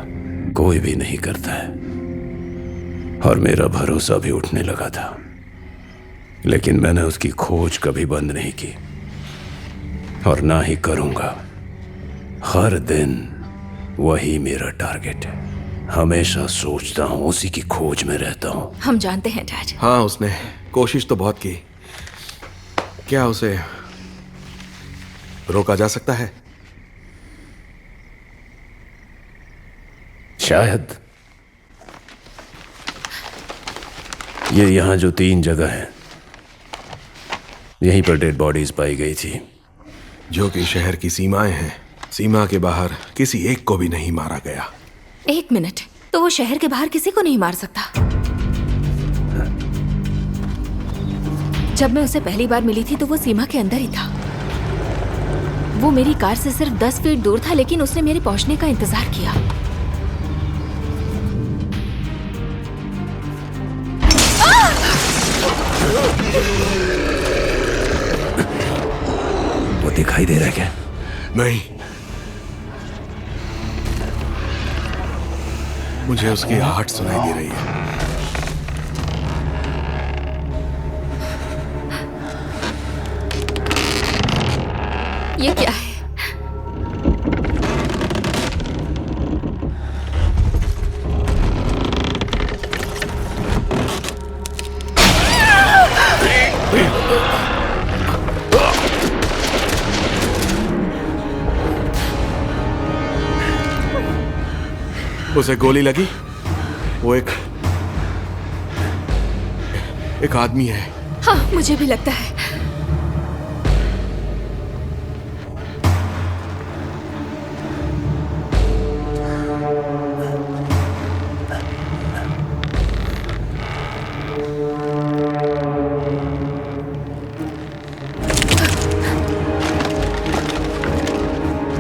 कोई भी नहीं करता है। और मेरा भरोसा भी उठने लगा था। लेकिन मैंने उसकी खोज कभी बंद नहीं की, और ना ही करूंगा। हर दिन वही मेरा टारगेट है। हमेशा सोचता हूं, उसी की खोज में रहता हूं। हम जानते हैं डैड। हाँ, उसने कोशिश तो बहुत की। क्या उसे रोका जा सकता है? शायद ये यहाँ जो 3 जगह है, यहीं पर डेड बॉडीज पाई गई थी, जो कि शहर की सीमाएं हैं। सीमा के बाहर किसी एक को भी नहीं मारा गया। 1 मिनट, तो वो शहर के बाहर किसी को नहीं मार सकता? जब मैं उसे पहली बार मिली थी तो वो सीमा के अंदर ही था। वो मेरी कार से सिर्फ 10 फीट दूर था, लेकिन उसने मेरे पहुंचने का इंतजार किया। वो दिखाई दे रहा है क्या? नहीं, मुझे उसकी आहट सुनाई दे रही है। ये क्या है? उसे गोली लगी। वो एक आदमी है। हाँ, मुझे भी लगता है।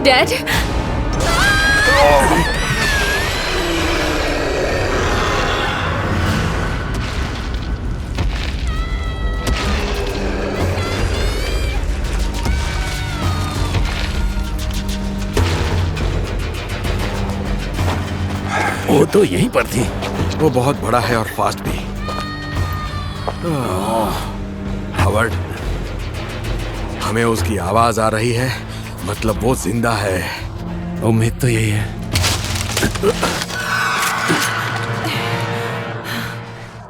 डैड, वो तो यहीं पर थी। वो बहुत बड़ा है और फास्ट भी। हावर्ड, हमें उसकी आवाज आ रही है, मतलब वो जिंदा है। उम्मीद तो यही है।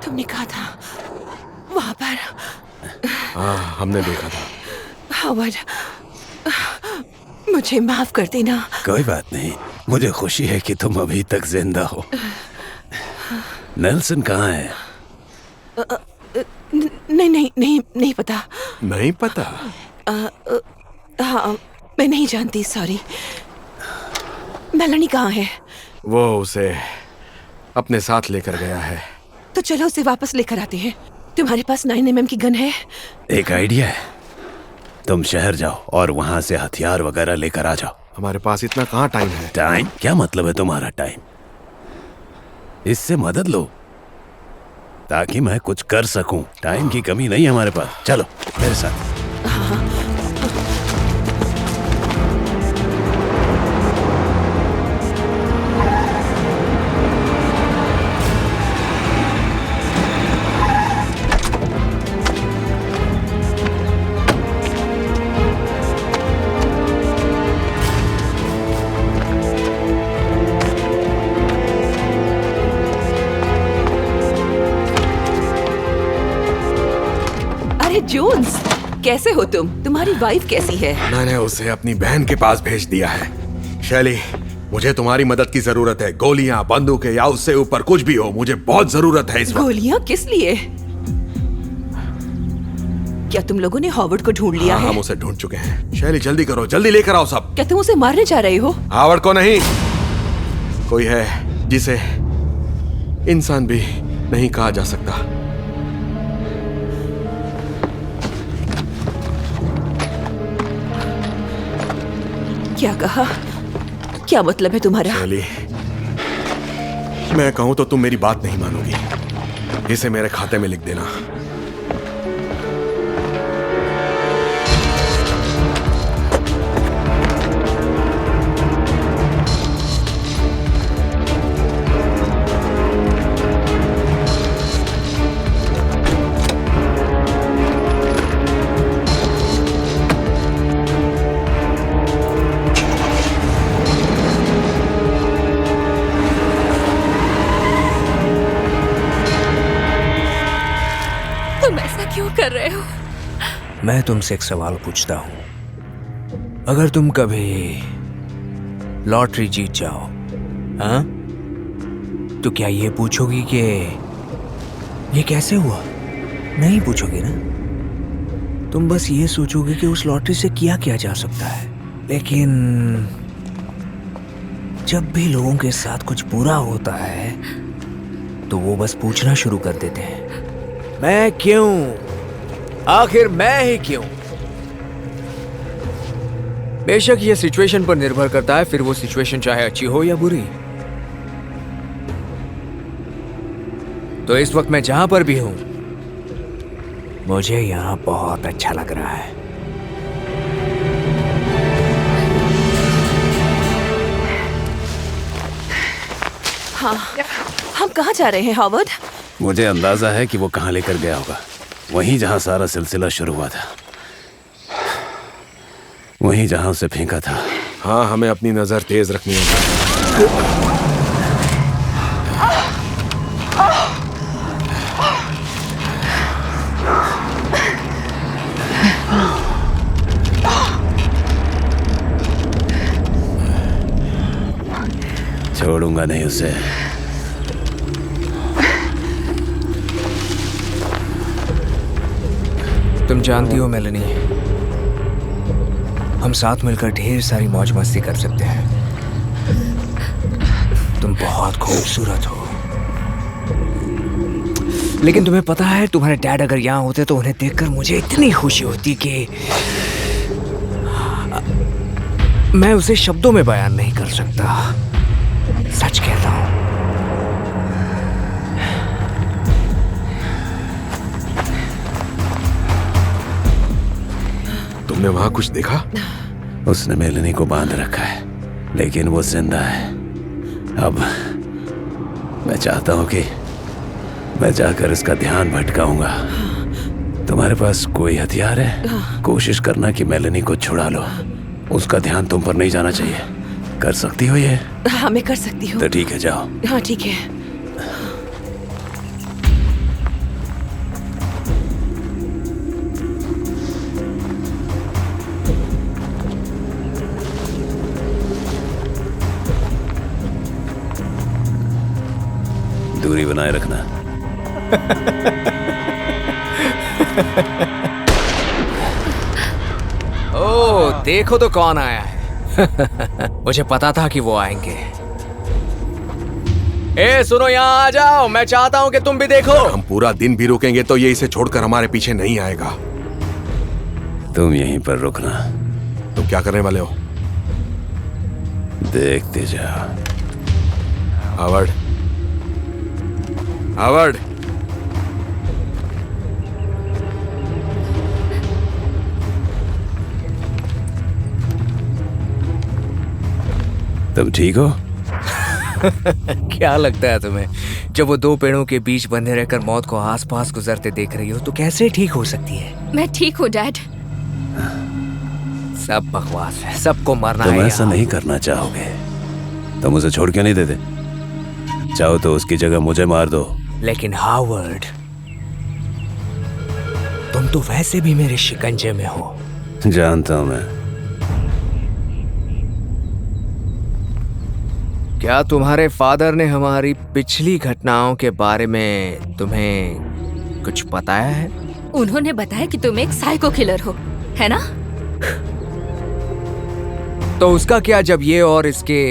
तुमने कहा था वहां पर। हाँ, हमने देखा था। हावर्ड, मुझे माफ कर देना। कोई बात नहीं, मुझे खुशी है कि तुम अभी तक जिंदा हो। नेल्सन कहाँ है? नहीं पता। नहीं पता? हाँ, मैं नहीं जानती, सॉरी। मेलानी कहाँ है? वो उसे अपने साथ लेकर गया है। तो चलो उसे वापस लेकर आते हैं। तुम्हारे पास 9mm की गन है? एक आइडिया है, तुम शहर जाओ और वहां से हथियार वगैरह लेकर आ जाओ। हमारे पास इतना कहाँ टाइम है? टाइम? क्या मतलब है तुम्हारा टाइम? इससे मदद लो ताकि मैं कुछ कर सकूं। टाइम की कमी नहीं है हमारे पास। चलो मेरे साथ। जोन्स, कैसे हो तुम? तुम्हारी वाइफ कैसी है? मैंने उसे अपनी बहन के पास भेज दिया है। शैली, मुझे तुम्हारी मदद की जरूरत है। गोलियां, बंदूकें या उससे ऊपर कुछ भी हो, मुझे बहुत जरूरत है इस वक्त। गोलियां किस लिए? क्या तुम लोगों ने हॉवर्ड को ढूंढ लिया है? हम उसे ढूंढ चुके हैं। शैली, जल्दी करो, जल्दी लेकर आओ सब। क्या तुम उसे मारने जा रहे हो? हॉवर्ड को नहीं, कोई है जिसे इंसान भी नहीं कहा जा सकता। क्या कहा? क्या मतलब है तुम्हारा? शैली, मैं कहूं तो तुम मेरी बात नहीं मानोगी। इसे मेरे खाते में लिख देना। क्यों कर रहे हो? मैं तुमसे एक सवाल पूछता हूं। अगर तुम कभी लॉटरी जीत जाओ, हाँ, तो क्या ये पूछोगी कि ये कैसे हुआ? नहीं पूछोगी ना। तुम बस ये सोचोगे कि उस लॉटरी से किया क्या जा सकता है। लेकिन जब भी लोगों के साथ कुछ बुरा होता है तो वो बस पूछना शुरू कर देते हैं, मैं क्यों? आखिर मैं ही क्यों? बेशक ये सिचुएशन पर निर्भर करता है, फिर वो सिचुएशन चाहे अच्छी हो या बुरी। तो इस वक्त मैं जहां पर भी हूं, मुझे यहां बहुत अच्छा लग रहा है। हाँ, हम कहाँ जा रहे हैं हावर्ड? मुझे अंदाजा है कि वो कहाँ लेकर गया होगा। वहीं जहां सारा सिलसिला शुरू हुआ था, वहीं जहां उसे फेंका था। हाँ, हमें अपनी नजर तेज रखनी होगी। छोड़ूंगा नहीं उसे। तुम जानती हो मेलेनी, हम साथ मिलकर ढेर सारी मौज मस्ती कर सकते हैं। तुम बहुत खूबसूरत हो। लेकिन तुम्हें पता है, तुम्हारे डैड अगर यहाँ होते तो उन्हें देखकर मुझे इतनी खुशी होती कि मैं उसे शब्दों में बयान नहीं कर सकता। सच कहता हूं। तुमने वहां कुछ देखा? उसने मेलेनी को बांध रखा है, लेकिन वो जिंदा है। अब मैं चाहता हूं कि मैं जाकर इसका ध्यान भटकाऊंगा। तुम्हारे पास कोई हथियार है? कोशिश करना कि मेलेनी को छुड़ा लो। उसका ध्यान तुम पर नहीं जाना चाहिए। कर सकती हो ये? हाँ, मैं कर सकती हूँ। तो ठीक है, जाओ। हाँ, ठीक है। दूरी बनाए रखना। ओह, देखो तो कौन आया है। मुझे पता था कि वो आएंगे। ए सुनो, यहाँ आ जाओ। मैं चाहता हूँ कि तुम भी देखो। हम पूरा दिन भी रुकेंगे तो ये इसे छोड़कर हमारे पीछे नहीं आएगा। तुम यहीं पर रुकना। तुम क्या करने वाले हो? देखते जाओ। हावर्ड, हावर्ड, तुम ठीक हो? क्या लगता है तुम्हें, जब वो दो पेड़ों के बीच बंधे रहकर मौत को आसपास गुजरते देख रही हो तो कैसे ठीक हो सकती है? मैं ठीक हूँ डैड। सब बकवास है, सबको मरना तुम है ऐसा यहाँ। नहीं करना चाहोगे। तुम उसे छोड़ क्यों नहीं देते? चाहो तो उसकी जगह मुझे मार दो। लेकिन हावर्ड, तुम तो वैसे भी मेरे शिकंजे में हो। जानता हूं मैं। क्या तुम्हारे फादर ने हमारी पिछली घटनाओं के बारे में तुम्हें कुछ बताया है? उन्होंने बताया कि तुम एक साइको किलर हो, है ना? तो उसका क्या जब ये और इसके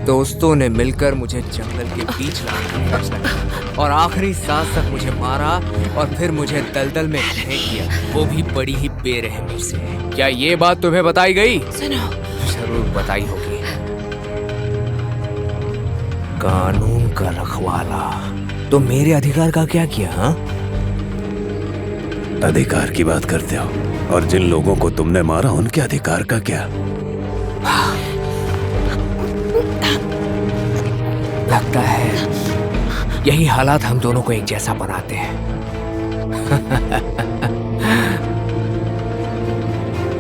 दोस्तों ने मिलकर मुझे जंगल के बीच लाने का फैसला किया और आखिरी सांस तक मुझे मारा और फिर मुझे दलदल में फेंक दिया, वो भी बड़ी ही बेरहमी से। क्या ये बात तुम्हें बताई गई? सुनो, जरूर बताई होगी। कानून का रखवाला, तो मेरे अधिकार का क्या किया? हाँ, अधिकार की बात करते हो, और जिन लोगों को तुमने मारा उनके अधिकार का क्या? लगता है यही हालात हम दोनों को एक जैसा बनाते हैं।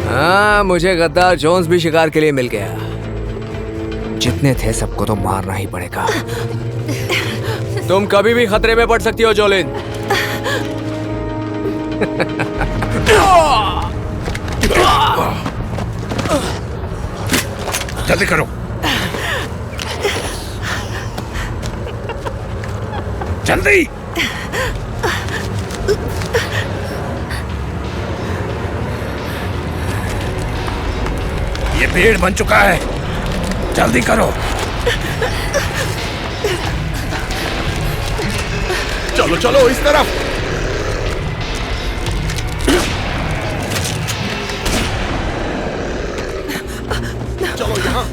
हाँ, मुझे गद्दार जोन्स भी शिकार के लिए मिल गया। जितने थे सबको तो मारना ही पड़ेगा। तुम कभी भी खतरे में पड़ सकती हो जोलिन। जल्दी करो। जल्दी। ये पेड़ बन चुका है, जल्दी करो। चलो चलो इस तरफ। चलो यहाँ।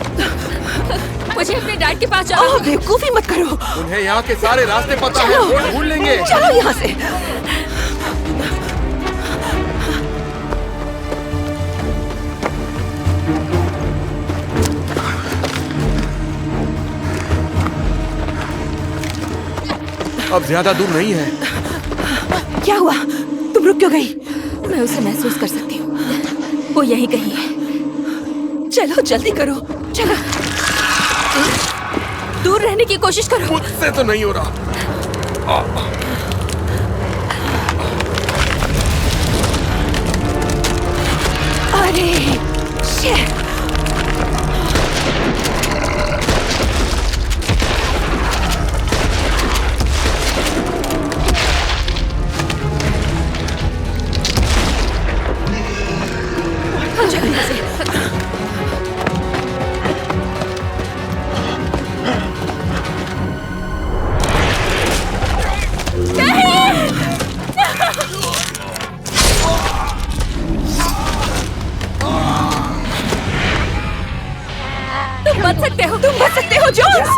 मुझे अपने डैड के पास जाना ओह, होगा। बेवकूफी मत करो। उन्हें यहाँ के सारे रास्ते पता है, चलो। वो ढूंढ लेंगे। चलो यहाँ से। अब ज्यादा दूर नहीं है। क्या हुआ? तुम रुक क्यों गई? मैं उसे महसूस कर सकती हूँ, वो यहीं कहीं है। चलो जल्दी करो, चलो। दूर रहने की कोशिश करो। मुझसे तो नहीं हो रहा। अरे शिट। चलो यहाँ से। तुम बच सकते हो, तुम बच सकते हो जोन्स।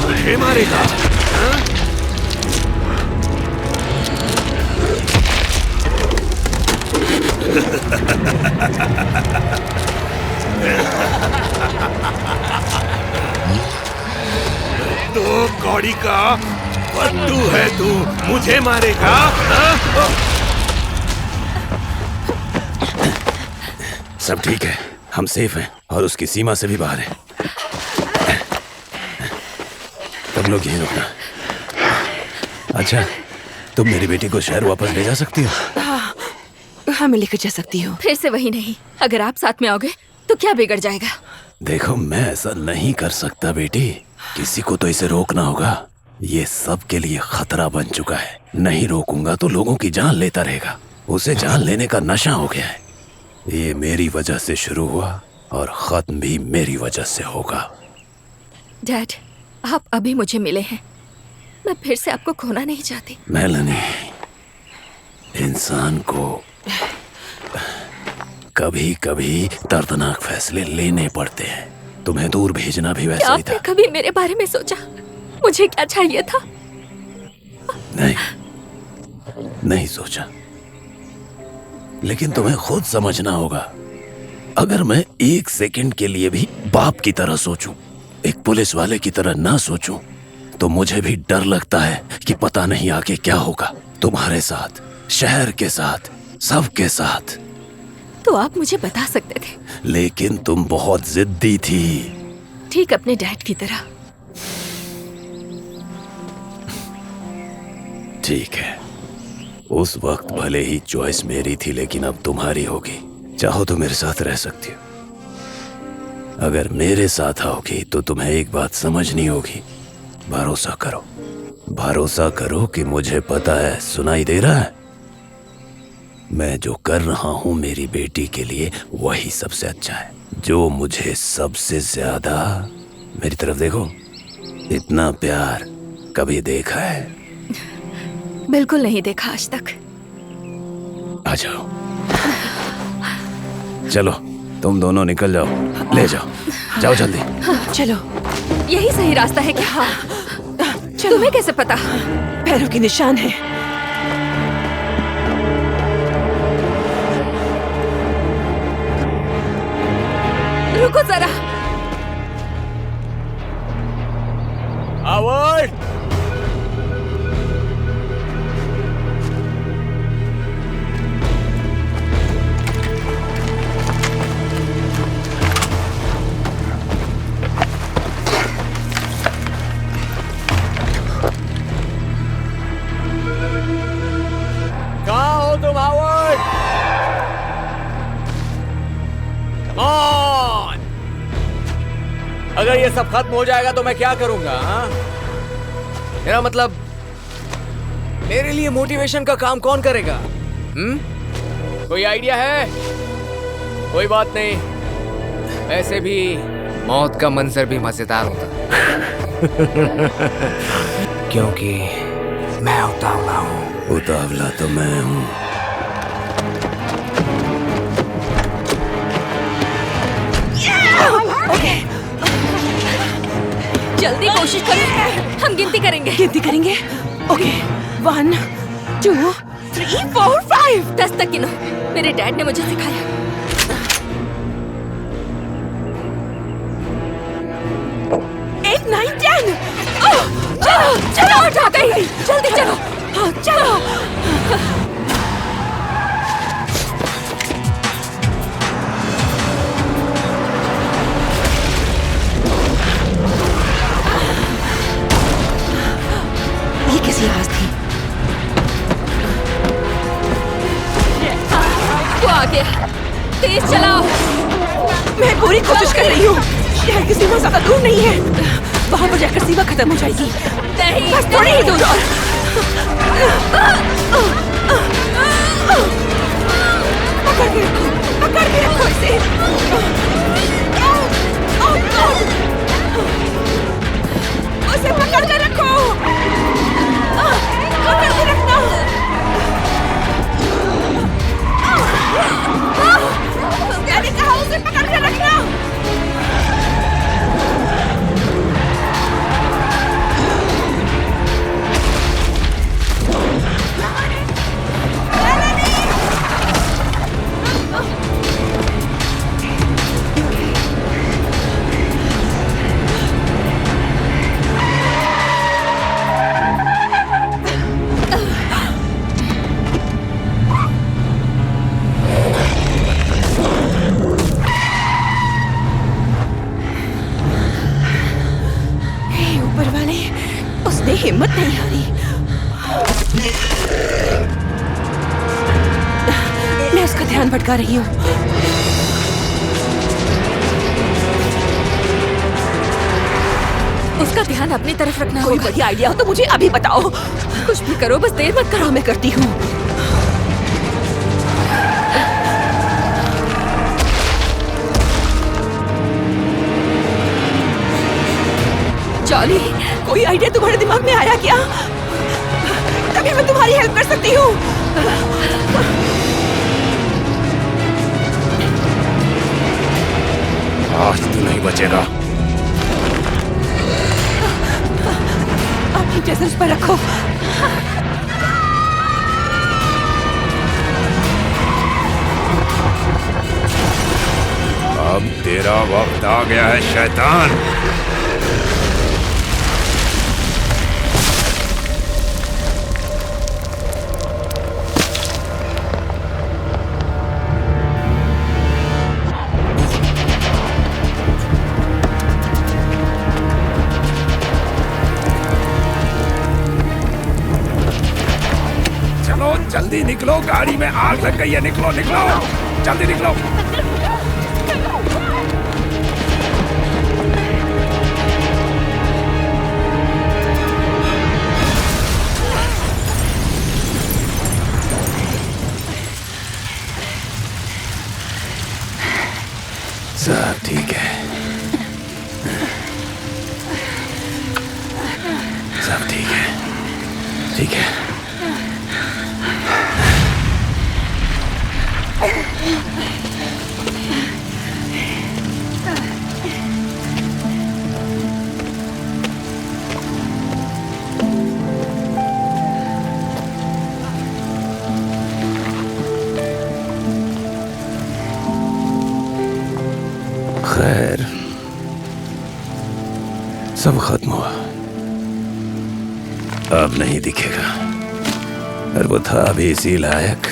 मुझे मारेगा। हाँ? तो कौड़ी का फट्टू है तू, मुझे मारेगा। हाँ? सब ठीक है, हम सेफ हैं और उसकी सीमा से भी बाहर हैं। तुम लोग यहीं रुकना। अच्छा, तुम मेरी बेटी को शहर वापस ले जा सकती हो? हाँ, मैं लेकर जा सकती हूँ। फिर से वही नहीं। अगर आप साथ में आओगे तो क्या बिगड़ जाएगा? देखो, मैं ऐसा नहीं कर सकता बेटी। किसी को तो इसे रोकना होगा। ये सब के लिए खतरा बन चुका है। नहीं रोकूंगा तो लोगों की जान लेता रहेगा। उसे जान लेने का नशा हो गया है। ये मेरी वजह से शुरू हुआ और खत्म भी मेरी वजह से होगा। डैड, आप अभी मुझे मिले हैं। मैं फिर से आपको खोना नहीं चाहती। मेलानी, इंसान को कभी कभी दर्दनाक फैसले लेने पड़ते हैं। तुम्हें दूर भेजना भी क्या वैसा ही आपने था। कभी मेरे बारे में सोचा? मुझे क्या चाहिए था? नहीं, नहीं सोचा। लेकिन तुम्हें खुद समझना होगा। अगर मैं एक सेकंड के लिए भी बाप की तरह सोचूं, एक पुलिस वाले की तरह ना सोचूं, तो मुझे भी डर लगता है कि पता नहीं आगे क्या होगा। तुम्हारे साथ, शहर के साथ, सबके साथ। तो आप मुझे बता सकते थे। लेकिन तुम बहुत जिद्दी थी। ठीक अपने डैड की तरह। ठीक है, उस वक्त भले ही चॉइस मेरी थी, लेकिन अब तुम्हारी होगी। चाहो तो मेरे साथ रह सकती हो। अगर मेरे साथ आओगी तो तुम्हें एक बात समझनी होगी। भरोसा करो, भरोसा करो कि मुझे पता है। सुनाई दे रहा है? मैं जो कर रहा हूं मेरी बेटी के लिए, वही सबसे अच्छा है। जो मुझे सबसे ज्यादा, मेरी तरफ देखो, इतना प्यार कभी देखा है? बिल्कुल नहीं देखा आज तक। आ जाओ, चलो तुम दोनों निकल जाओ। ले जाओ, जाओ जल्दी। चलो। यही सही रास्ता है क्या? चलो। तुम्हें कैसे पता? पैरों के निशान है। रुको जरा। आवाज! अगर ये सब खत्म हो जाएगा तो मैं क्या करूंगा? हाँ? मेरा मतलब मेरे लिए मोटिवेशन का काम कौन करेगा? कोई आइडिया है? कोई बात नहीं, वैसे भी मौत का मंजर भी मजेदार होता क्योंकि मैं उतावला हूँ। उतावला तो मैं हूँ। जल्दी कोशिश करो, हम गिनती करेंगे। गिनती करेंगे? ओके, 1 2 3 4 5। 10 तक गिनो, मेरे डैड ने मुझे सिखाया। 8 9 10। चलो चलो, उठा गई, जल्दी चलो। हाँ चलो। ये कैसी आवाज थी? वो आ गया, तेज चलाओ। मैं पूरी कोशिश कर रही हूँ। शहर की सीमा ज्यादा दूर नहीं है, वहां पर जाकर सीमा खत्म हो जाएगी। नहीं, बस थोड़ी ही दूर और। पकड़ के रखो इसे। उसे पकड़ के रखो। पकड़ के रखना। मैंने कहा उसे पकड़ के रखना। हिम्मत नहीं हारी। मैं उसका ध्यान भटका रही हूँ। उसका ध्यान अपनी तरफ रखना कोई होगा। बढ़िया आइडिया हो तो मुझे अभी बताओ। कुछ भी करो, बस देर मत करो। मैं करती हूँ। जॉली, कोई आइडिया तुम्हारे दिमाग में आया क्या? तभी मैं तुम्हारी हेल्प कर सकती हूँ। आज तू नहीं बचेगा। अपनी नजर उस पर रखो। अब तेरा वक्त आ गया है शैतान। जल्दी निकलो, गाड़ी में आग लग गई है। निकलो निकलो, जल्दी निकलो। सब ठीक है, सब ठीक है, ठीक है। खैर, सब खत्म हुआ। अब नहीं दिखेगा, और वो था भी इसी लायक।